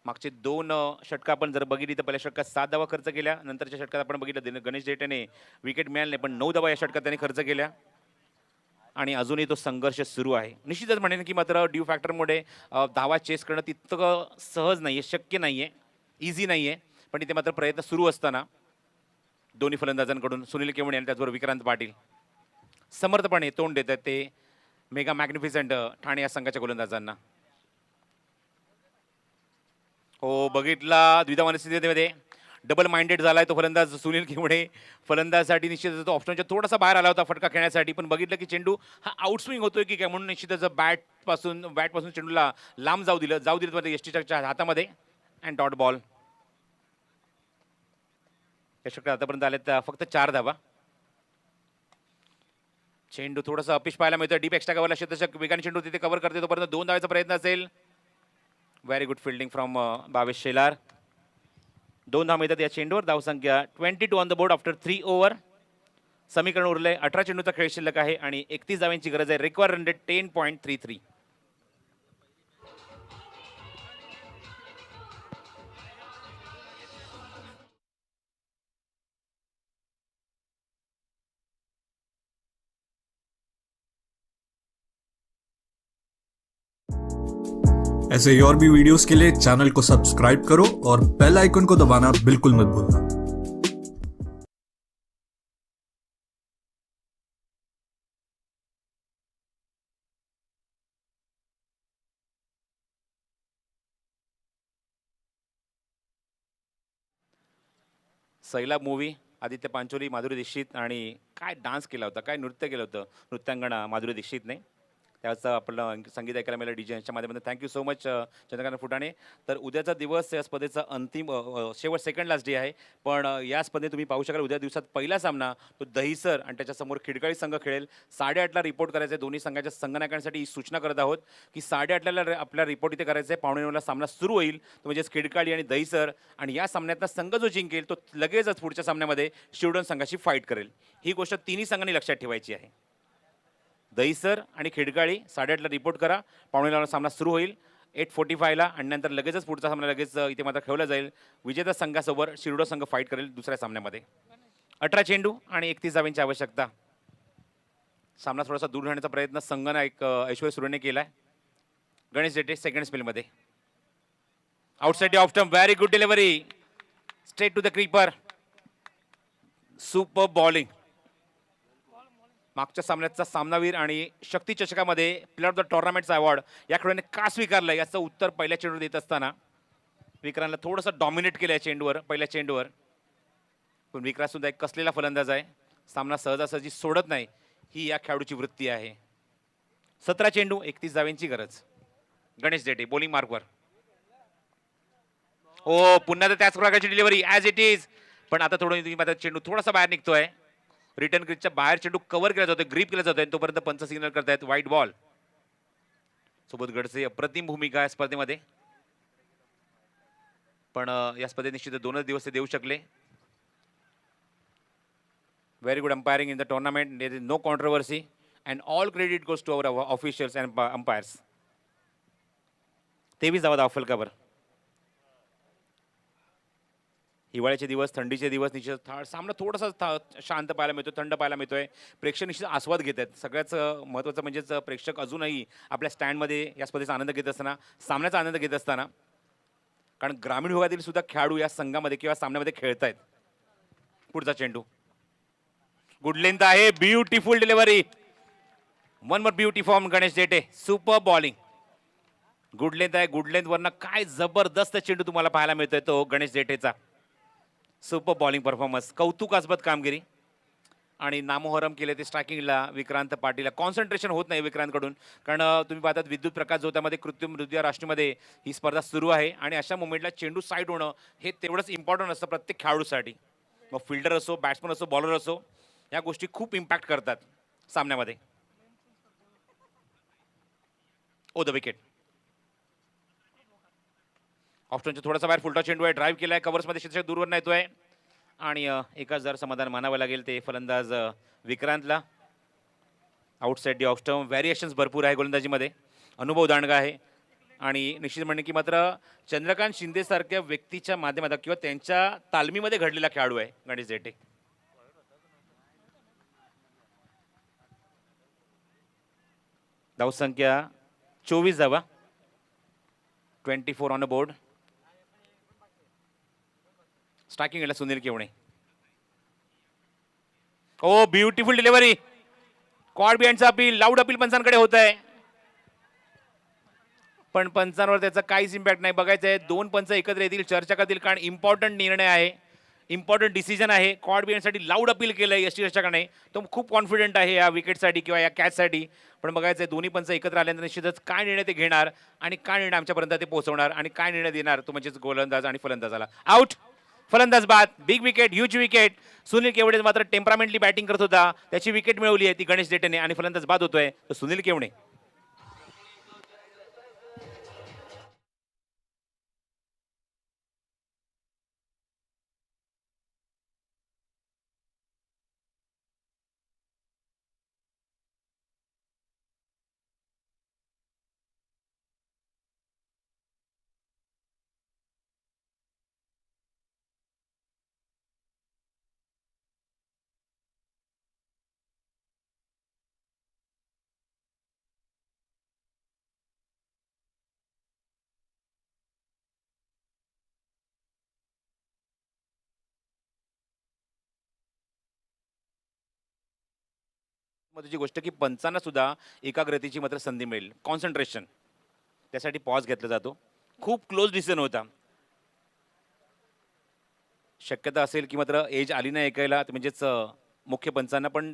मागचे 2 षटकं आपण जर बघितली तर पहिल्या षटकात 7 धावा खर्च केल्या. नंतरच्या षटकात आपण बघितलं गणेश जेठेने विकेट मिळाले नाही पण 9 धावा या षटकात त्यांनी खर्च केल्या आणि अजूनही तो संघर्ष सुरू आहे. निश्चितच म्हणेन की मात्र ड्यू फॅक्टरमुळे धावा चेस करणं तितकं सहज नाही आहे, शक्य नाही आहे, इझी नाही आहे. पण इथे मात्र प्रयत्न सुरू असताना दोन्ही फलंदाजांकडून सुनील केवणे आणि त्याचबरोबर विक्रांत पाटील समर्थपणे तोंड देत आहेत ते मेगा मॅग्निफिसंट ठाणे या संघाच्या गोलंदाजांना. हो बघितला द्विधा मनस्थितीमध्ये डबल माइंडेड झालाय तो फलंदाज सुनील केवणे. फलंदाजसाठी निश्चितच तो ऑप्शनच्या थोडासा बाहेर आला होता फटका खेळण्यासाठी पण बघितलं की चेंडू हा आउटस्विंग होतोय की काय म्हणून निश्चितच बॅटपासून चेंडूला लांब जाऊ दिलं यष्टीच्या हातामध्ये अँड डॉट बॉल. या षटकात आतापर्यंत आलेत फक्त 4 धावा. चेंडू थोडासा अपिश पाहायला मिळतं. डीप एक्स्ट्रा कव्हरला क्षेत्ररक्षक वेगाने चेंडू तिथे कव्हर करते तोपर्यंत 2 धावांचा प्रयत्न असेल. Very good fielding from Bhavesh Shelar. 2 धावा मिळतात या चेंडूवर. धावसंख्या 22 on the board after 3 over. समीकरण उरलंय 18 चेंडूचा खेळ शिल्लक आहे आणि 31 धावांची गरज आहे. Require run rate 10.33. ऐसे ही और भी वीडियोस के लिए चैनल को सब्सक्राइब करो और बेल आइकन को दबाना बिल्कुल मत भूलना. सैलाब मूवी आदित्य पांचोली, माधुरी दीक्षित आणि काय डान्स केला होता, काय नृत्य केलं होतं नृत्यांगणा माधुरी दीक्षितने. त्याचं आपलं संगीत ऐकायला मिळालं DJ यांच्या माध्यमातून. थँक्यू सो मच चंद्रकांत फुटाणे. तर उद्याचा दिवस या स्पर्धेचा अंतिम शेवट सेकंड लास्ट डे आहे. पण या स्पर्धेत तुम्ही पाहू शकाल उद्या दिवसात पहिला सामना तो दहिसर आणि त्याच्यासमोर खिडकाळी संघ खेळेल. 8:30ला रिपोर्ट करायचा आहे. दोन्ही संघाच्या संघनायकांसाठी ही सूचना करत आहोत की 8:30ला आपला रिपोर्ट इथे करायचा आहे. 8:45ला सामना सुरू होईल, तो म्हणजेच खिडकाळी आणि दहिसर. आणि या सामन्यातला संघ जो जिंकेल तो लगेचच पुढच्या सामन्यामध्ये शिवडोन संघाशी फाईट करेल. ही गोष्ट तिन्ही संघांनी लक्षात ठेवायची आहे. दहिसर आणि खिडकाळी 8:30ला रिपोर्ट करा. 8:45ला सामना सुरू होईल 8:45ला आणि नंतर लगेचच पुढचा सामना लगेच इथे मात्र खेळला जाईल. विजेता संघासोबत शिरडो संघ फाईट करेल दुसऱ्या सामन्यामध्ये. 18 चेंडू आणि 31 धावांची आवश्यकता. सामना थोडासा दूर राहण्याचा प्रयत्न संघनायक ऐश्वर्य सुरेने केलाय. गणेश जेटे सेकंड स्पेलमध्ये. Outside off stump, very good delivery, straight to the keeper, super bowling. मागच्या सामन्याचा सामनावीर आणि शक्ती चषकामध्ये प्लेअर ऑफ द टुर्नामेंटचा अवॉर्ड या खेळाडूने का स्वीकारला याचं उत्तर पहिल्या चेंडूवर देत असताना विक्रांतला थोडंसं डॉमिनेट केलं या चेंडूवर, पहिल्या चेंडूवर. पण विक्रांत सुद्धा एक कसलेला फलंदाज आहे, सामना सहजासहजी सोडत नाही, ही या खेळाडूची वृत्ती आहे. 17 चेंडू 31 धावांची गरज. गणेश जेटे बॉलिंग मार्कवर. ओ पुन्हा तर त्याच प्रकारची डिलिव्हरी ॲज इट इज. पण आता थोडं चेंडू थोडासा बाहेर निघतोय. रिटर्न क्रिजच्या बाहेर चेंडू कव्हर केला जातोय, ग्रीप केला जातोय. तोपर्यंत पंच सिग्नल करतायत व्हाईट बॉल. सोबत गडसे अप्रतिम भूमिका या स्पर्धेमध्ये. पण या स्पर्धेत निश्चित 2च दिवस ते देऊ शकले. Very good umpiring in the tournament. There is no controversy and all credit goes to our officials and umpires. 23 धावा धाव फलकावर. हिवाळ्याचे दिवस, थंडीचे दिवस, निश्चित सामना थोडासा शांत पाहायला मिळतो, थंड पाहायला मिळतोय. प्रेक्षक निश्चित आस्वाद घेत आहेत. सगळ्याच महत्त्वाचं म्हणजेच प्रेक्षक अजूनही आपल्या स्टँडमध्ये या स्पर्धेचा आनंद घेत असताना, सामन्याचा आनंद घेत असताना, कारण ग्रामीण भागातील सुद्धा खेळाडू या संघामध्ये किंवा सामन्यामध्ये खेळत आहेत. पुढचा चेंडू गुड लेंथ आहे, beautiful delivery, one more beauty from Ganesh Jete, super bowling. Good length आहे, गुड लेंथ वरनं काय जबरदस्त चेंडू तुम्हाला पाहायला मिळतोय तो गणेश जेटेचा. सुपर बॉलिंग परफॉर्मन्स, कौतुकास्पद कामगिरी. आणि नामोहरम केले ते स्ट्रायकिंगला विक्रांत पाटील. कॉन्सन्ट्रेशन होत नाही विक्रांतकडून, कारण तुम्ही पाहतात विद्युत प्रकाश झोतामध्ये कृत्रिम हृदय राष्ट्रीयमध्ये ही स्पर्धा सुरू आहे आणि अशा मोमेंटला चेंडू साईड होणं हे तेवढंच इम्पॉर्टंट असतं प्रत्येक खेळाडूसाठी. मग फिल्डर असो, बॅट्समन असो, बॉलर असो, या गोष्टी खूप इम्पॅक्ट करतात सामन्यामध्ये. ओ द विकेट. ऑप्शनच्या थोडासा बाहेर फुलटा चेंडू आहे, ड्राईव्ह केलाय, कव्हर्समध्ये क्षेत्र दूरवर येतोय आणि एकाच जर समाधान मानावं लागेल ते फलंदाज विक्रांतला. Outside the off stump, variations भरपूर आहे गोलंदाजीमध्ये, अनुभव दांडगा आहे आणि निश्चित म्हणणे की मात्र चंद्रकांत शिंदे सारख्या व्यक्तीच्या माध्यमातून किंवा त्यांच्या तालमीमध्ये घडलेला खेळाडू आहे गणेश जेटे. धावसंख्या 24 धावा, 24 ऑन अ बोर्ड. स्ट्रायकिंग केला Sunil Kevane. Oh beautiful delivery, caught बिहाइंडचा अपील, लाऊड अपील पंचांकडे होत आहे, पण पंचांवर त्याचा काहीच इम्पॅक्ट नाही. बघायचं आहे 2 पंच एकत्र येतील, चर्चा करतील, कारण इम्पॉर्टंट निर्णय आहे, इम्पॉर्टंट डिसिजन आहे. कॉड बिहाइंडसाठी लाऊड अपील केलं यश चषकाने. तो खूप कॉन्फिडंट आहे या विकेटसाठी किंवा या कॅचसाठी. पण बघायचं आहे दोन्ही पंच एकत्र आल्यानंतर निश्चितच काय निर्णय ते घेणार आणि काय निर्णय आमच्यापर्यंत ते पोहोचवणार आणि काय निर्णय देणार तो म्हणजेच गोलंदाज आणि फलंदाजाला. आउट, फलंदाज बाद, big wicket, huge wicket. Sunil Kevane मात्र टेम्परामेंटली बॅटिंग करत होता, त्याची विकेट मिळवली आहे ती गणेश जेटेने आणि फलंदाज बाद होतोय तो सुनील केवणे. महत्त्वाची गोष्ट की पंचांना सुद्धा एकाग्रतेची मात्र संधी मिळेल, कॉन्सन्ट्रेशन, त्यासाठी पॉज घेतला जातो. खूप क्लोज डिसिजन होता. शक्यता असेल की मात्र एज आली नाही ऐकायला, म्हणजेच मुख्य पंचांना, पण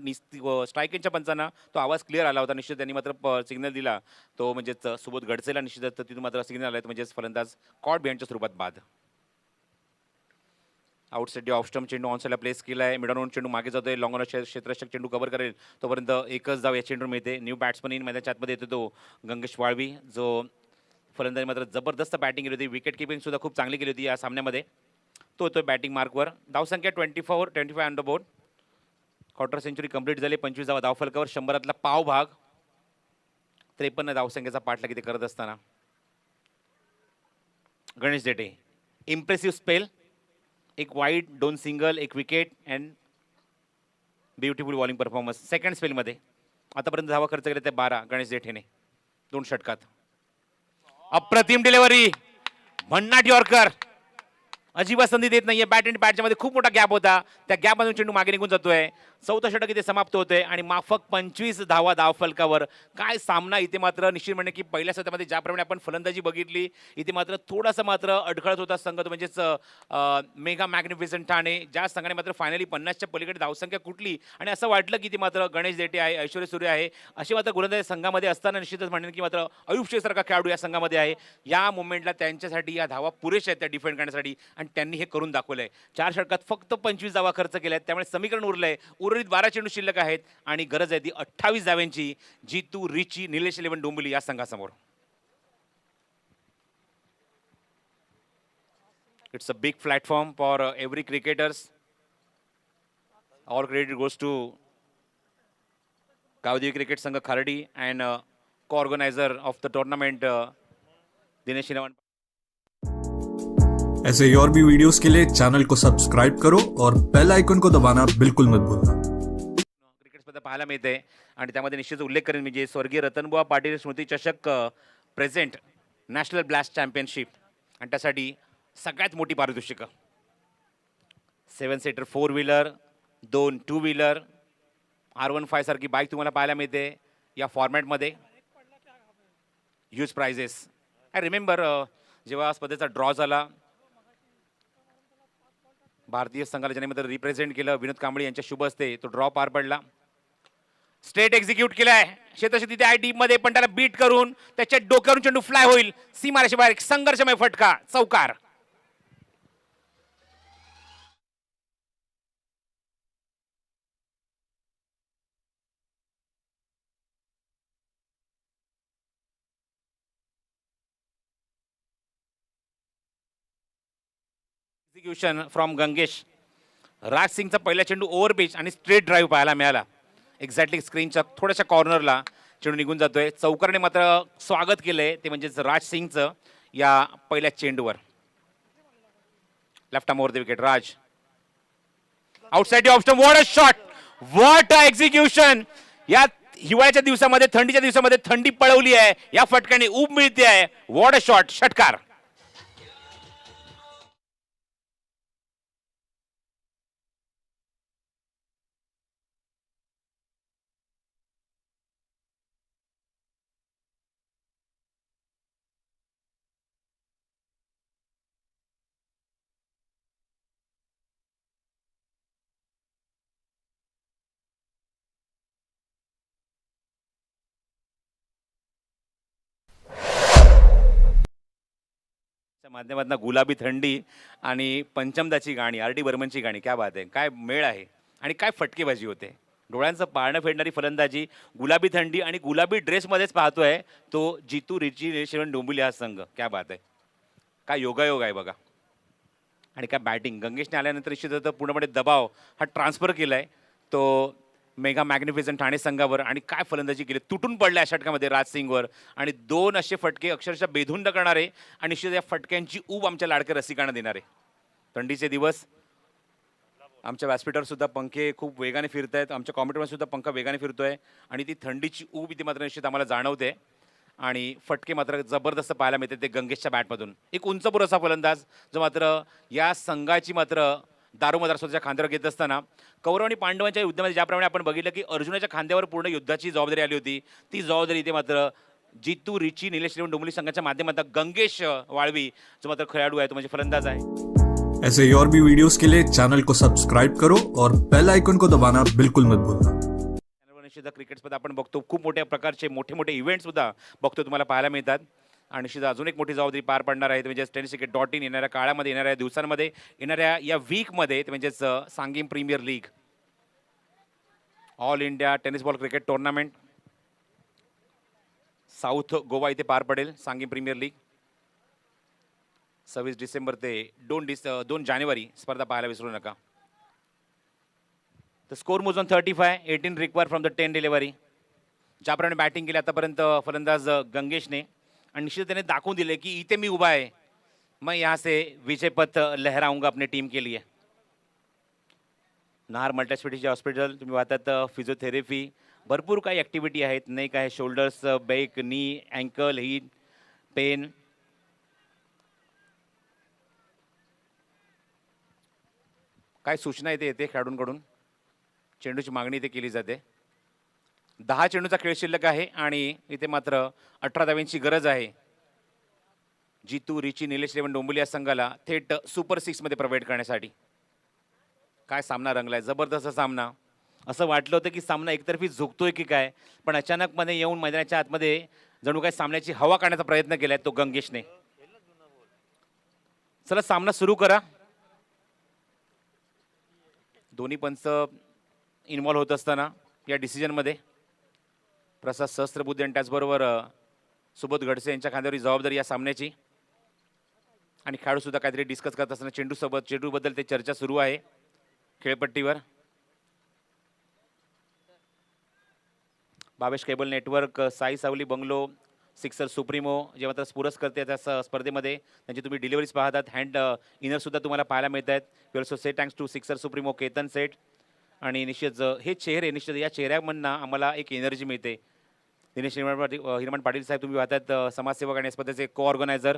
स्ट्राईक रेंजच्या पंचांना तो आवाज क्लिअर आला होता. निश्चित त्यांनी मात्र सिग्नल दिला तो, म्हणजेच सुबोध गडसेला निश्चितच तिथून मात्र सिग्नल आला, म्हणजेच फलंदाज कॉट बिहाइंडच्या स्वरूपात बाद. आउटसाइड ऑफ स्टंप चेंडू ऑनसाइडला प्लेस केला आहे. मिडॉन चेंडू मागे जातोय. लॉंग ऑन क्षेत्ररक्षक चेंडू कव्हर करेल तोपर्यंत एकच धाव या चेंडू मिळते. न्यू बॅट्समन इन मैदानाच्या आतमध्ये येतो तो गंगेश वाळवी, जो फलंदाजी मात्र जबरदस्त बॅटिंग केली होती. विकेट किपिंग सुद्धा खूप चांगली केली होती या सामन्यामध्ये. तो येतोय बॅटिंग मार्कवर. धावसंख्या 25 on the board. Quarter century complete झाली. 25 धावा धावफलकावर. 100तला पाव भाग. 53 धावसंख्येचा पाठलाग इथे करत असताना गणेश देठे. Impressive spell. एक wide, 2 single, 1 wicket and beautiful bowling performance second स्पेलमध्ये. आतापर्यंत धावा खर्च केले ते 12 गणेश देठेने 2 षटकात. अप्रतिम डिलिव्हरी. भन्नाट यॉर्कर. अजिबात संधी देत नाहीये. बॅट अँड बॅटच्या मध्ये खूप मोठा गॅप होता. त्या गॅपमधून चेंडू मागे निघून जातोय. 4थं षटक इथे समाप्त होतोय आणि माफक 25 धावा धावफलकावर. काय सामना इथे मात्र निश्चित म्हणणे की पहिल्या सत्रामध्ये ज्याप्रमाणे आपण फलंदाजी बघितली, इथे मात्र थोडासा मात्र अडखळत होता संघ, तो म्हणजेच मेगा मॅग्निफिसंट ठाणे. ज्या संघाने मात्र फायनली 50च्या पलीकडे धावसंख्या कुठली आणि असं वाटलं की ती मात्र गणेश देठे आहे, ऐश्वर्य सूर्य आहे, असे मात्र गोलंदाज संघामध्ये असताना निश्चितच म्हणेन की मात्र आयुष्यसारखा खेळाडू या संघामध्ये आहे. या मोमेंटला त्यांच्यासाठी या धावा पुरेशा आहेत त्या डिफेंड करण्यासाठी आणि त्यांनी हे करून दाखवलंय. 4 षटकात फक्त 25 धावा खर्च केल्या आहेत. त्यामुळे समीकरण उरलंय. उर्वरित 12 चेंडू शिल्लक आहेत आणि गरज आहे ती 28 धाव्यांची. जीतू, रिची, निलेश 11 डोंबिवली या संघासमोर. It's a big platform for every cricketers. All credit goes to Gavdevi cricket संघ Kharadi and co-organizer of the tournament Dinesh 11. ऐसे ही और भी वीडियोस के लिए चैनल को सब्सक्राइब करो और बेल आइकन को दबाना बिल्कुल मत भूलना. क्रिकेट स्पर्धा पाहायला मिळते आणि त्यामध्ये निश्चित उल्लेख करेन म्हणजे स्वर्गीय रतनबुवा पाटील स्मृती चषक प्रेझेंट नॅशनल ब्लास्ट चॅम्पियनशिप आणि त्यासाठी सगळ्यात मोठी पारितोषिकं. 7 सीटर 4 व्हीलर, 2 2 व्हीलर, R15 सारखी बाईक तुम्हाला पाहायला मिळते या फॉर्मॅटमध्ये. Huge prices. आय रिमेंबर जेव्हा स्पर्धेचा ड्रॉ झाला, भारतीय संघाला ज्याने मात्र रिप्रेझेंट केलं विनोद कांबळे यांच्या शुभ हस्ते तो ड्रॉ पार पडला. स्ट्रेट केलाय क्षेत्ररक्षक तिथे आहे डीप मध्ये, पण त्याला बीट करून त्याच्या डोक्यावरून चेंडू फ्लाय होईल सीमारेषे बाहेर. संघर्षमय फटका, चौकार. Execution from Gangesh. राज सिंगचा पहिला चेंडू ओव्हर पिच आणि स्ट्रेट ड्राईव्ह पाहायला मिळाला. एक्झॅक्टली स्क्रीनच्या थोड्याशा कॉर्नरला चेंडू निघून जातोय. चौकारने मात्र स्वागत केलंय ते म्हणजेच राज सिंगचं या पहिल्या चेंडूवर. Left arm over the wicket. Raj outside off stump. What a shot, what a execution. या हिवाळ्याच्या दिवसामध्ये, थंडीच्या दिवसामध्ये थंडी पळवली आहे. या फटक्याने ऊब मिळते आहे. व्हॉट अ शॉट, षटकार. माध्यमातून गुलाबी थंडी आणि पंचमदाची गाणी, R.D. बर्मनची गाणी, क्या बात आहे. काय मेळ आहे आणि काय फटकेबाजी होते. डोळ्यांचं पारणं फेडणारी फलंदाजी. गुलाबी थंडी आणि गुलाबी ड्रेसमध्येच पाहतोय तो जीतू, रिची, निलेश 11 डोंबिवली हा संघ. क्या बात आहे. काय योगायोग आहे बघा. आणि काय बॅटिंग. गंगेशने आल्यानंतर निश्चितच पूर्णपणे दबाव हा ट्रान्सफर केलाय तो मेगा मॅग्निफिसंट ठाणे संघावर. आणि काय फलंदाजी केली. तुटून पडल्या षटकामध्ये राज सिंगवर आणि 2 असे फटके अक्षरशः बेधुंद करणारे आणि निश्चित या फटक्यांची ऊब आमच्या लाडक्या रसिकांना देणारे. थंडीचे दिवस. आमच्या व्यासपीठावर सुद्धा पंखे खूप वेगाने फिरत आहेत. आमच्या कॉम्प्युटरवर सुद्धा पंखा वेगाने फिरतोय आणि ती थंडीची ऊब इथे मात्र निश्चित आम्हाला जाणवते आणि फटके मात्र जबरदस्त पाहायला मिळते ते गंगेशच्या बॅटमधून. एक उंचपुर असा फलंदाज जो मात्र या संघाची मात्र दारोमदार स्वतःच्या खांद्यावर घेत असताना कौरव आणि पांडवांच्या युद्धामध्ये ज्याप्रमाणे आपण बघितलं की अर्जुनाच्या खांद्यावर पूर्ण युद्धाची जबाबदारी आली होती, ती जबाबदारी इथे मात्र जीतू, रिची, निलेश 11 डोंबिवली संघाच्या माध्यमातून गंगेश वाळवी जो मात्र खेळाडू आहे तो म्हणजे फलंदाज आहे. ऐसे ही और भी वीडियोस के लिए चैनल को सब्सक्राइब करो और बेल आइकन को दबाना बिल्कुल मत भूलना। निश्चित क्रिकेटमध्ये आपण बघतो खूप मोठ्या प्रकारचे मोठे मोठे इव्हेंट सुद्धा बघतो तुम्हाला पाहायला मिळतात. आणि निश्चित अजून एक मोठी जबाबदारी पार पडणार आहे, म्हणजे tenniscricket.in येणाऱ्या काळामध्ये, येणाऱ्या दिवसांमध्ये, येणाऱ्या या वीकमध्ये, म्हणजेच Sanguem premier league, all India tennis ball cricket tournament south Goa इथे पार पडेल. सांगीम प्रीमियर लीग 26 डिसेंबर ते 2 जानेवारी स्पर्धा पाहायला विसरू नका. तर स्कोर मोज on 35, 18 require from the 10 delivery. ज्याप्रमाणे बॅटिंग केली आतापर्यंत फलंदाज गंगेशने, आणि निश्चित त्याने दाखवून दिले की इथे मी उभा आहे, मैं यहाँ से विजय पथ लहराऊंगा अपने टीम के लिए. नाहर मल्टीस्पेशालिटी हॉस्पिटल तुम्ही पाहतात, फिजिओथेरपी, भरपूर काही ॲक्टिव्हिटी आहेत, नाही काय शोल्डर्स, बॅक, नी, अँकल, हिप पेन. काय सूचना येते खेळाडूंकडून, चेंडूची मागणी इथे केली जाते. 10 चेंडूचा खेळ शिल्लक आहे आणि इथे मात्र 18 धावांची गरज आहे. जितू, रिची, निलेश रेवण डोंबिवली या संघाला थेट सुपर 6 मध्ये प्रवेश करण्यासाठी. काय सामना रंगलाय, जबरदस्त सामना. असं वाटलं होतं की सामना एकतर्फी झुकतोय की काय, पण अचानकपणे येऊन मैदानाच्या आतमध्ये जणू काय सामन्याची हवा काढण्याचा प्रयत्न केलाय तो गंगेशने. चला सामना सुरू करा. दोन्ही पंच इन्व्हॉल्व होत असताना या डिसिजनमध्ये प्रसाद सहस्त्रबुद्धे आणि त्याचबरोबर सुबोध गडसे यांच्या खांद्यावर जबाबदारी या सामन्याची. आणि खेळाडू सुद्धा काहीतरी डिस्कस करत असताना चेंडूबद्दल ते चर्चा सुरू आहे खेळपट्टीवर. भावेश केबल नेटवर्क, साई सावली बंगलो, सिक्सर सुप्रीमो जे मात्र पुरस्कर्ते त्या स्पर्धेमध्ये त्यांची तुम्ही डिलिव्हरीज पाहतात. हँड इनर सुद्धा तुम्हाला पाहायला मिळत आहेत. We also say thanks to sixer supremo Ketan Seth. आणि निश्चित हे चेहरे, निश्चित या चेहऱ्यामधनं आम्हाला एक एनर्जी मिळते. दिनेश हिरमण पाटील साहेब तुम्ही पाहतात, समाजसेवक आणि स्पर्धेचे co organiser.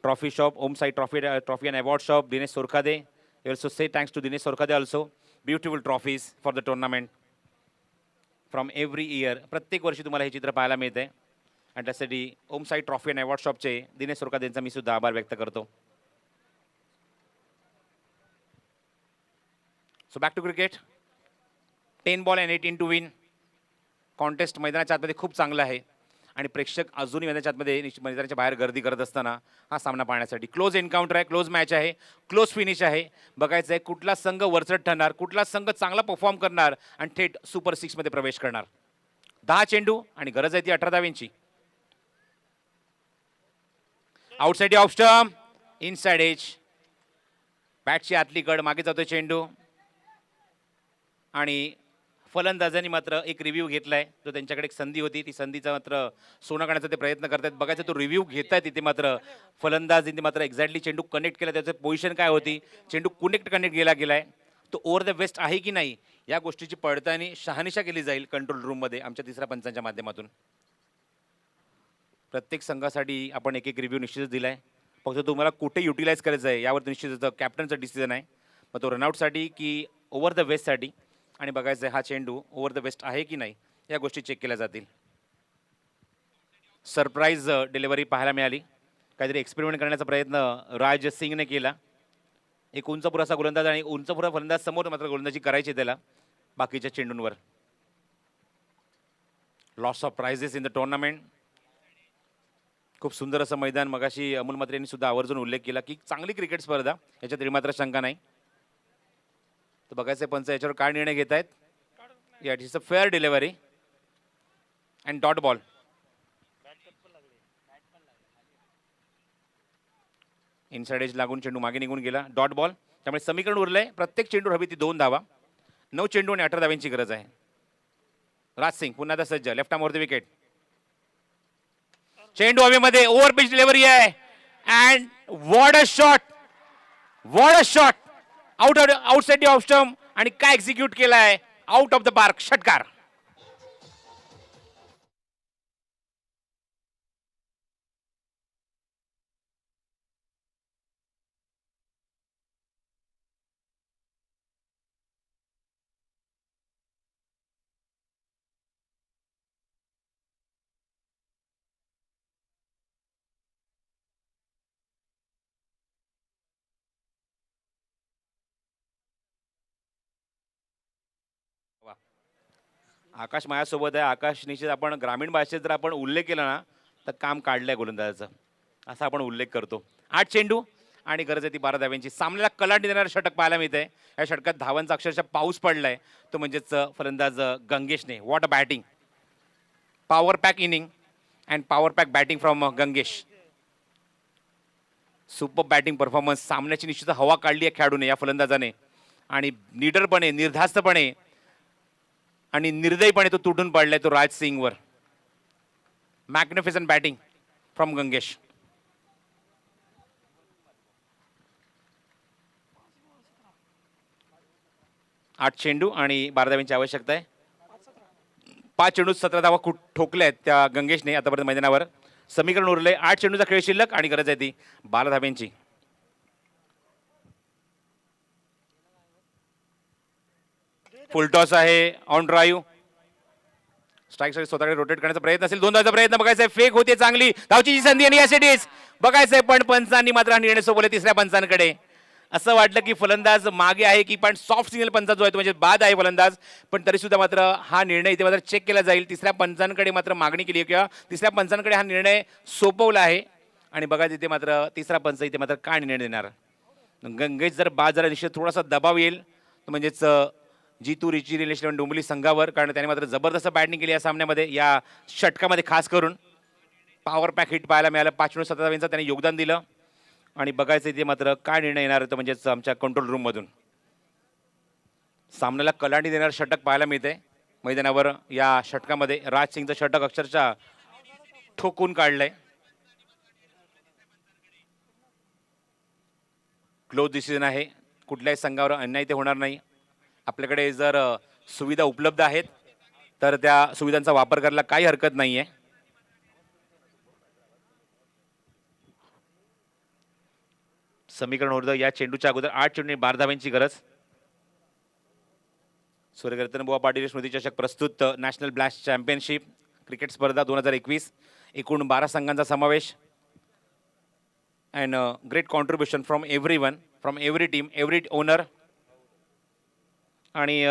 Trophy shop, Om Sai trophy and award shop, Dinesh Sorkhade. We also say thanks to Dinesh Sorkhade also. Beautiful trophies for the tournament from every year. प्रत्येक वर्षी तुम्हाला हे चित्र पाहायला मिळते. आणि त्यासाठी Om Sai trophy and award शॉपचे दिनेश सोरखादे यांचा मी सुद्धा आभार व्यक्त करतो. So back to cricket. 10 ball and 18 to win. Contest मैदानाच्या आतमध्ये खूप चांगला आहे आणि प्रेक्षक अजूनही मैदानाच्या आतमध्ये मैदानाच्या बाहेर गर्दी करत असताना हा सामना पाहण्यासाठी क्लोज एन्काउंटर आहे, क्लोज मॅच आहे, क्लोज फिनिश आहे. बघायचं आहे कुठला संघ वरचढ ठरणार, कुठला संघ चांगला परफॉर्म करणार आणि थेट सुपर 6 मध्ये प्रवेश करणार. 10 चेंडू आणि गरज आहे ती 18 धावांची. Outside off stump, inside edge. बॅटची आतली कड, मागे जातोय चेंडू. आणि फलंदाजांनी मात्र एक रिव्ह्यू घेतलाय. जो त्यांच्याकडे एक संधी होती, ती संधीचा मात्र सोनं करण्याचा ते प्रयत्न करतात. बघायचं तो रिव्ह्यू घेतायत तिथे मात्र फलंदाजींनी मात्र एक्झॅक्टली चेंडू कनेक्ट केला, त्याचं पोझिशन काय होती, चेंडू कनेक्ट गेलाय, तो ओव्हर द वेस्ट आहे की नाही, या गोष्टीची पडताळणी शहानिशा केली जाईल कंट्रोल रूममध्ये आमच्या तिसऱ्या पंचांच्या माध्यमातून. प्रत्येक संघासाठी आपण एक एक रिव्ह्यू निश्चितच दिलाय. फक्त तुम्हाला कुठे युटिलाइज करायचं आहे यावर निश्चितच कॅप्टनचा डिसिजन आहे. मग तो रनआउटसाठी की ओव्हर द वेस्टसाठी, आणि बघायचं आहे हा चेंडू ओव्हर द वेस्ट आहे की नाही, या गोष्टी चेक केल्या जातील. सरप्राईज डिलिव्हरी पाहायला मिळाली. काहीतरी एक्सपेरिमेंट करण्याचा प्रयत्न राज सिंगने केला. एक उंच पुरासा गोलंदाज आणि उंच पुरा फलंदाज समोर मात्र गोलंदाजी करायची त्याला बाकीच्या चेंडूंवर. Loss of prizes in the tournament. खूप सुंदर असं मैदान. मगाशी अमोल म्हात्रे यांनी सुद्धा आवर्जून उल्लेख केला की चांगली क्रिकेट स्पर्धा, याच्यात मात्र शंका नाही. तर बघायचं पंच याच्यावर काय निर्णय घेत आहेत. या it is a fair delivery and dot ball. Inside edge लागून चेंडू मागे निघून गेला, डॉट बॉल. त्यामुळे समीकरण उरलंय, प्रत्येक चेंडू हवी ती 2 धावा. 9 चेंडू आणि 18 धावांची गरज आहे. राज सिंग पुन्हा एकदा सज्ज, लेफ्ट आर्म वरती विकेट. चेंडू हवेमध्ये, ओव्हर पिच डिलिव्हरी आहे and what a shot, what a shot. Outside off stump आणि काय एक्झिक्यूट केलाय, आउट ऑफ द पार्क, षटकार. आकाश माझ्यासोबत आहे. आकाश निश्चित आपण ग्रामीण भाषेत जर आपण उल्लेख केला ना तर काम काढलंय गोलंदाजाचं, असा आपण उल्लेख करतो. 8 चेंडू आणि गरज आहे ती 12 धाव्यांची. सामन्याला कलांटी देणारं षटक पाहायला मिळतंय. या षटकात धावांचा अक्षरशः पाऊस पडलाय, तो म्हणजेच फलंदाज गंगेशने. What a batting, power pack inning and power pack batting from Gangesh. Super batting performance. सामन्याची निश्चित हवा काढली आहे खेळाडूने, या फलंदाजाने, आणि निडरपणे, निर्धास्तपणे आणि निर्दयीपणे तो तुटून पडलाय तो राज सिंगवर. Magnificent batting from Gangesh. आठ चेंडू आणि 12 धाव्यांची आवश्यकता आहे. 5 चेंडूत 17 धावा ठोकल्या आहेत त्या गंगेशने आतापर्यंत मैदानावर. समीकरण उरले 8 चेंडूचा खेळ शिल्लक आणि गरज आहे ती 12 धाव्यांची. फुलटॉस आहे ऑन ड्राईव्ह. स्ट्राईकसाठी स्वतःकडे रोटेट करण्याचा प्रयत्न असेल. 2 धावांचा प्रयत्न बघायचा आहे. फेक होते चांगली धावची संधी आणि यासाठीच बघायचंय, पण पंचांनी मात्र हा निर्णय सोपवले तिसऱ्या पंचांकडे. असं वाटलं की फलंदाज मागे आहे की, पण सॉफ्ट सिग्नल पंचा जो आहे तो म्हणजे बाद आहे फलंदाज, पण तरी सुद्धा मात्र हा निर्णय इथे मात्र चेक केला जाईल. तिसऱ्या पंचांकडे मात्र मागणी केली किंवा तिसऱ्या पंचांकडे हा निर्णय सोपवला आहे. आणि बघा तिथे मात्र तिसरा पंच इथे मात्र काय निर्णय देणार. गंगेश जर बाद झाला निश्चित थोडासा दबाव येईल, म्हणजेच जीतू रिची रिलेशन डोंबिवली संघावर, कारण त्याने मात्र जबरदस्त बॅटिंग केली या सामन्यामध्ये, या षटकामध्ये खास करून. पॉवर पॅक हिट पाहायला मिळालं. 5 चेंडू 17 धावांचं त्याने योगदान दिलं. आणि बघायचं इथे मात्र काय निर्णय येणार होतं, म्हणजेच आमच्या कंट्रोल रूममधून. सामन्याला कलांटी देणारं षटक पाहायला मिळते मैदानावर. या षटकामध्ये राज सिंगचं षटक अक्षरशः ठोकून काढलंय. क्लोज डिसिजन आहे. कुठल्याही संघावर अन्याय ते होणार नाही. आपल्याकडे जर सुविधा उपलब्ध आहेत तर त्या सुविधांचा वापर करायला काही हरकत नाही आहे. समीकरण होतं या चेंडूच्या अगोदर 8 चेंडू 12 धाव्यांची गरज. सूर्यकीर्तन बुवा पाटील स्मृती चषक प्रस्तुत नॅशनल ब्लास्ट चॅम्पियनशिप क्रिकेट स्पर्धा 2021. एकूण 12 संघांचा समावेश. And great contribution from every one, from every team, every owner. आणि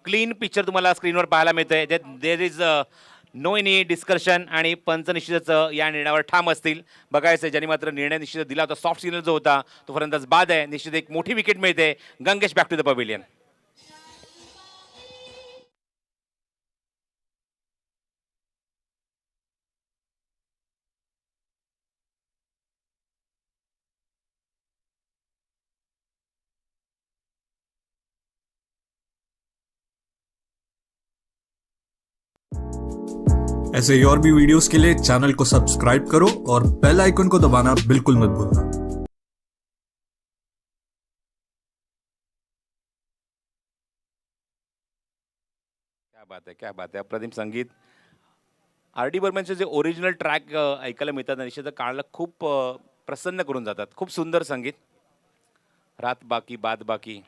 क्लीन पिक्चर तुम्हाला स्क्रीनवर पाहायला मिळतंय. There is no any discussion. आणि पंच निश्चितच या निर्णयावर ठाम असतील. बघायचं ज्यांनी मात्र निर्णय निश्चित दिला होता, सॉफ्ट सिग्नल जो होता तो फलंदाज बाद आहे. निश्चित एक मोठी विकेट मिळते. Gangesh back to the pavilion. ऐसे ही और भी वीडियोस के लिए चैनल को सब्सक्राइब करो और बेल आइकन को दबाना बिल्कुल मत भूलना. क्या बात है, क्या बात है. अप्रतिम संगीत. आर डी बर्मनचे जे ओरिजिनल ट्रॅक ऐकायला मिळतात ना, निश्चित कानाला खूप प्रसन्न करून जातात. खूप सुंदर संगीत. रात बाकी बात बाकी.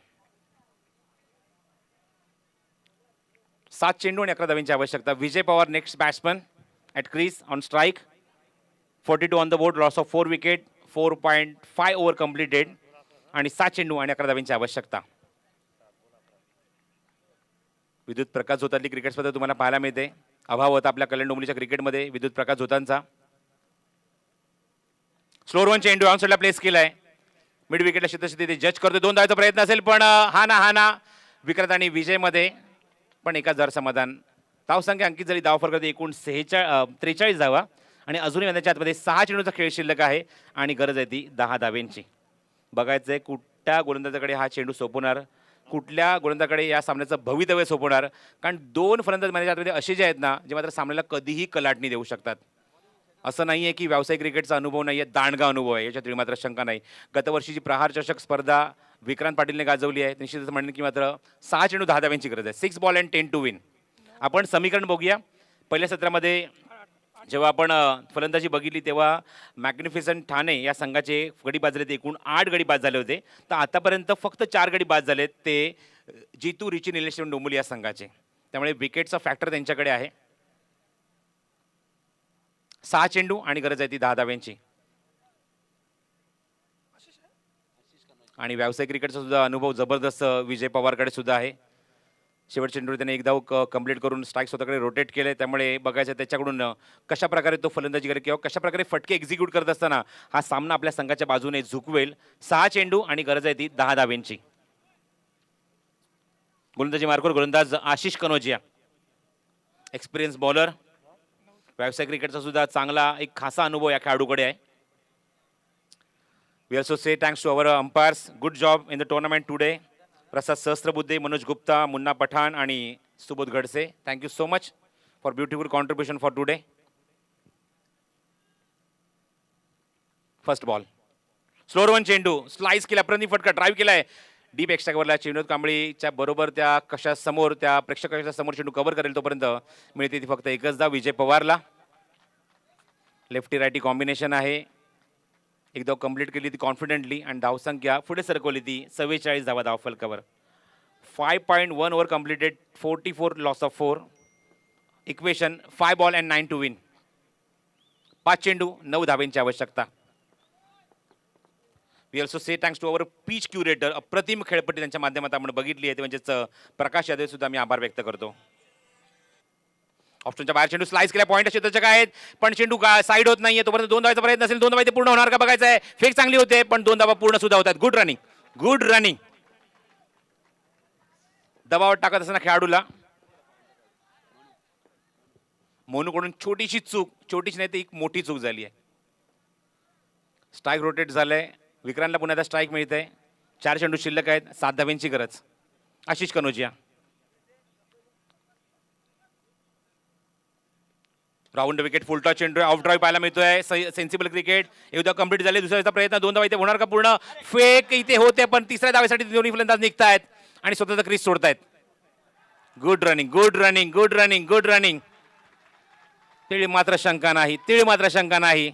7 चेंडू आणि 11 धाव्यांची आवश्यकता. Vijay Pawar next batsman at crease on strike. 42 on the board, loss of 4 wicket, 4.5 over completed आणि 7 चेंडू आणि 11 धाव्यांची आवश्यकता. विद्युत प्रकाश झोतातली क्रिकेट स्पर्धा तुम्हाला पाहायला मिळते. अभाव होता आपल्या कल्याण डोंबिवलीच्या क्रिकेटमध्ये विद्युत प्रकाश झोतांचा. स्लोअर वन चेंडू ऑन साईडला प्लेस केलाय. मिड विकेटला शेतशेती ते जज करतो. 2 धावांचा प्रयत्न असेल, पण हा ना विक्रांत आणि विजयमध्ये पण एका जर समाधान. धावसंख्या अंकित झाली. धाव फरक एकूण 43 धावा आणि अजूनही मैदानाच्या आतमध्ये 6 चेंडूचा खेळ शिल्लक आहे आणि गरज आहे ती 10 धाव्यांची. बघायचंय कुठल्या गोलंदाजाकडे हा चेंडू सोपवणार, कुठल्या गोलंदाजाकडे या सामन्याचं भवितव्य सोपवणार. कारण 2 फलंदाज मैदानाच्या आतमध्ये असे जे आहेत ना, जे मात्र सामन्याला कधीही कलाटणी देऊ शकतात. असं नाही आहे की व्यावसायिक क्रिकेटचा अनुभव नाही आहे, दांडगा अनुभव आहे, याच्यात मात्र शंका नाही. गतवर्षीची प्रहार चषक स्पर्धा विक्रांत पाटीलने गाजवली आहे. निश्चितच म्हणेन की मात्र 6 चेंडू 10 धाव्यांची गरज आहे. 6 बॉल अँड 10 टू विन. आपण समीकरण बघूया. पहिल्या सत्रामध्ये जेव्हा आपण फलंदाजी बघितली तेव्हा मॅग्निफिसंट ठाणे या संघाचे गडी बाद झाले. एकूण 8 गडी बाद झाले होते. तर आतापर्यंत फक्त 4 गडी बाद झालेत, ते जीतू रिची निलेश डोंबिवली या संघाचे. त्यामुळे विकेटचा फॅक्टर त्यांच्याकडे आहे. 6 चेंडू आणि गरज आहे ती 10 धाव्यांची. आणि व्यावसायिक क्रिकेटचा सुद्धा अनुभव जबरदस्त विजय पवारकडे सुद्धा आहे. शेवटच्या चेंडूवर त्याने एक धाव कंप्लीट करून स्ट्राईक स्वतःकडे रोटेट केले. त्यामुळे बघायचं त्याच्याकडून कशा प्रकारे तो फलंदाजी करेल किंवा कशा प्रकारे फटके एक्झिक्यूट करत असताना हा सामना आपल्या संघाच्या बाजूने झुकवेल. 6 चेंडू आणि गरज आहे ती 10 धावेंची. गोलंदाजी मार्कवर गोलंदाज आशिष कनोजिया, एक्सपिरियन्स बॉलर, व्यावसायिक क्रिकेटचा सुद्धा चांगला एक खासा अनुभव या खेळाडूकडे आहे. We also say thanks to our umpires, good job in the tournament today. Prasad Sahasrabuddhe, Manoj Gupta, Munna Pathan आणि Subodh Gadse. Thank you so much for beautiful contribution for today. First ball, slower one चेंडू, स्लाइस केला, प्रदीप फटका ड्राईव्ह केलाय डीप एक्स्ट्रा कव्हरला. चेंडू कांबळीच्या बरोबर त्या कशासमोर, त्या प्रेक्षकाच्या समोर चेंडू कव्हर करेल तोपर्यंत मिळते ती फक्त एकच धाव विजय पवारला. लेफ्टी रायटी कॉम्बिनेशन आहे. एक धाव कंप्लीट केली ती कॉन्फिडेंटली आणि धावसंख्या पुढे सरकवली ती 44 धावा धाव फलकावर. 5.1 over completed, 44 loss of 4. Equation 5 ball and 9 to win. 5 चेंडू 9 धावेंची आवश्यकता. We also say thanks to our pitch curator. अप्रतिम खेळपट्टी त्यांच्या माध्यमातून आपण बघितली आहे, ते म्हणजेच प्रकाश यादव सुद्धा मी आभार व्यक्त करतो. ऑप्शनच्या बाहेर चेंडू स्लाइस केला, पॉईंट क्षेत्राचे काय आहेत पण चेंडू साईड होत नाहीये तोपर्यंत 2 धावाचा प्रयत्न असेल. 2 धावा ते पूर्ण होणार का बघायचं आहे. फेक चांगली होते पण 2 धावा पूर्ण सुद्धा होतात. Good running, good running. दबावात टाकत असताना खेळाडूला मोनूकडून छोटीशी चूक, छोटीशी नाही तर एक मोठी चूक झाली आहे. स्ट्राईक रोटेट झालंय. विक्रांतला पुन्हा स्ट्राईक मिळते. 4 चेंडू शिल्लक आहेत, 7 धाव्यांची गरज. आशिष कनोजिया, राऊंड विकेट, फुलटॉ चेंडू, ऑफ ड्राईव्ह पाहायला मिळतोय. Sensible cricket. एकदा कंप्लीट झाले, दुसऱ्या प्रयत्न, 2 धावा इथे होणार का पूर्ण. फेक इथे होते पण तिसऱ्या धावेसाठी दोन्ही फलंदाज निघतायत आणि स्वतःचा क्रीज सोडतायत. Good running, good running, good running, good running. तिळ मात्र शंका नाही, तिळ मात्र शंका नाही.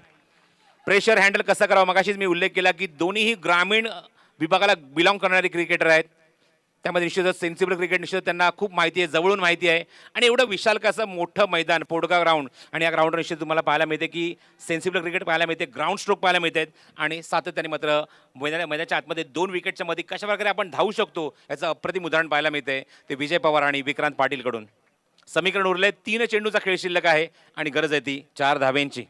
प्रेशर हँडल कसा करावा, मगाशीच मी उल्लेख केला की दोन्हीही ग्रामीण विभागाला बिलॉंग करणारे क्रिकेटर आहेत. त्यामध्ये निश्चितच सेन्सिबल क्रिकेट निश्चित त्यांना खूप माहिती आहे, जवळून माहिती आहे. आणि एवढं विशाल कसं मोठं मैदान, पोडगा ग्राउंड, आणि या ग्राउंडवर निश्चित तुम्हाला पाहायला मिळते की सेन्सिबल क्रिकेट पाहायला मिळते, ग्राउंड स्ट्रोक पाहायला मिळतात. आणि सातत्याने मात्र मैदानाच्या आतमध्ये 2 विकेटच्या मध्ये कशा प्रकारे आपण धावू शकतो याचं अप्रतिम उदाहरण पाहायला मिळते ते विजय पवार आणि विक्रांत पाटीलकडून. समीकरण उरले, 3 चेंडूचा खेळ शिल्लक आहे आणि गरज आहे ती 4 धावेंची.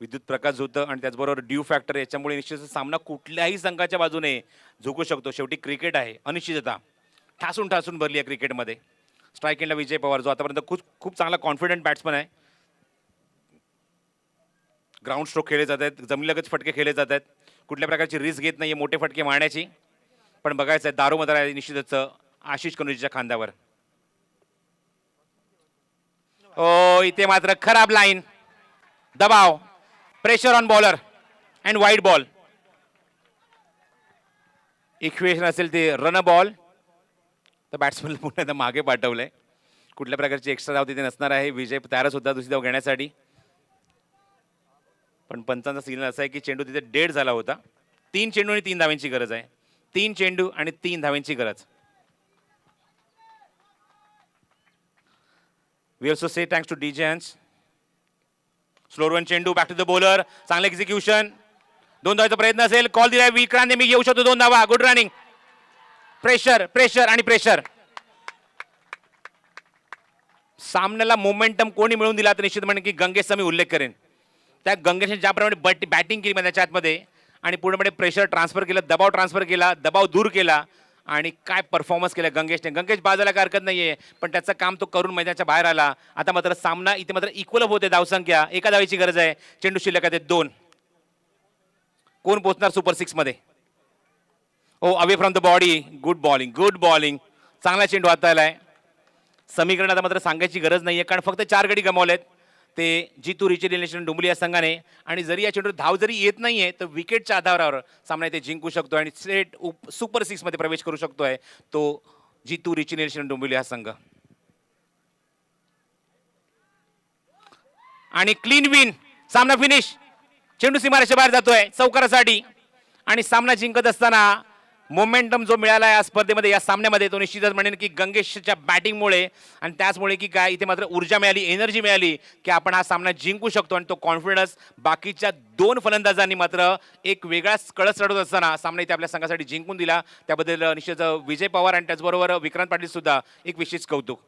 विद्युत प्रकाश होतं आणि त्याचबरोबर ड्यू फॅक्टर, याच्यामुळे निश्चित सामना कुठल्याही संघाच्या बाजूने झुकू शकतो. शेवटी क्रिकेट आहे, अनिश्चितता ठासून ठासून भरली आहे क्रिकेटमध्ये. स्ट्राईक एंडला विजय पवार, जो आतापर्यंत खूप चांगला कॉन्फिडंट बॅट्समन आहे. ग्राउंड स्ट्रोक खेळले जात आहेत, जमिनीलगत फटके खेळले जात आहेत. कुठल्या प्रकारची रिस्क घेत नाहीये मोठे फटके मारण्याची. पण बघायचं आहे दारोमदार आहे निश्चितच आशिष कनोजीच्या खांद्यावर. ओ इथे मात्र खराब लाईन, दबाव, pressure on bowler and wide ball. Equation असेल ते रन बॉल, तर बॅट्समनला पुन्हा एकदा मागे पाठवलंय. कुठल्या प्रकारची एक्स्ट्रा धाव तिथे नसणार आहे. विजय तयारच होता दुसरी धाव घेण्यासाठी, पण पंचांचा सिग्नल असा आहे की चेंडू तिथे डेड झाला होता. 3 चेंडू आणि 3 धाव्यांची गरज आहे. 3 चेंडू आणि 3 धाव्यांची गरज. We also say thanks to DJ Hans. Slower one चेंडू, बॅक टू द बॉलर, चांगलं एक्झिक्युशन. 2 धावाचा प्रयत्न असेल, कॉल दिलाय विक्रांत, मी घेऊ शकतो 2 धावा. Good running. प्रेशर, प्रेशर आणि प्रेशर. सामन्याला मोमेंटम कोणी मिळवून दिला तर निश्चित म्हणेन की गंगेशचा मी उल्लेख करेन. त्या गंगेशने ज्याप्रमाणे बॅटिंग केली त्याच्या आतमध्ये आणि पूर्णपणे प्रेशर ट्रान्सफर केलं, दबाव ट्रान्सफर केला, दबाव दूर केला आणि काय परफॉर्मन्स केला गंगेशने. गंगेश बाजूला काय हरकत नाहीये, पण त्याचं काम तो करून मैदानाच्या बाहेर आला. आता मात्र सामना इथे मात्र इक्वल होते धावसंख्या. 1 धावेची गरज आहे. चेंडू शिल्लक आहेत 2. कोण पोहोचणार सुपर 6 मध्ये. Oh away from the body. Good bowling, good bowling. चांगला चेंडू हाताळलाय. समीकरण आता मात्र सांगायची गरज नाहीये, कारण फक्त 4 गडी गमावलेत ते जितू रिचर्ड डोंबिवली या संघाने. आणि जरी या चेंडूवर धाव जरी येत नाहीये तर विकेटच्या आधारावर सामना इथे जिंकू शकतो आणि स्ट्रेट सुपर 6 मध्ये प्रवेश करू शकतोय तो जितू रिचर्ड डोंबिवली हा संघ. आणि क्लीन विन, सामना फिनिश. चेंडू सीमारेषेच्या बाहेर जातोय चौकारासाठी आणि सामना जिंकत असताना मोमेंटम जो मिळाला आहे या स्पर्धेमध्ये या सामन्यामध्ये तो निश्चितच म्हणेन की गंगेशच्या बॅटिंगमुळे आणि त्याचमुळे की काय इथे मात्र ऊर्जा मिळाली, एनर्जी मिळाली की आपण हा सामना जिंकू शकतो आणि तो कॉन्फिडन्स बाकीच्या 2 फलंदाजांनी मात्र एक वेगळाच कळस चढवत असताना सामना इथे आपल्या संघासाठी जिंकून दिला. त्याबद्दल निश्चित विजय पवार आणि त्याचबरोबर विक्रांत पाटील सुद्धा एक विशेष कौतुक.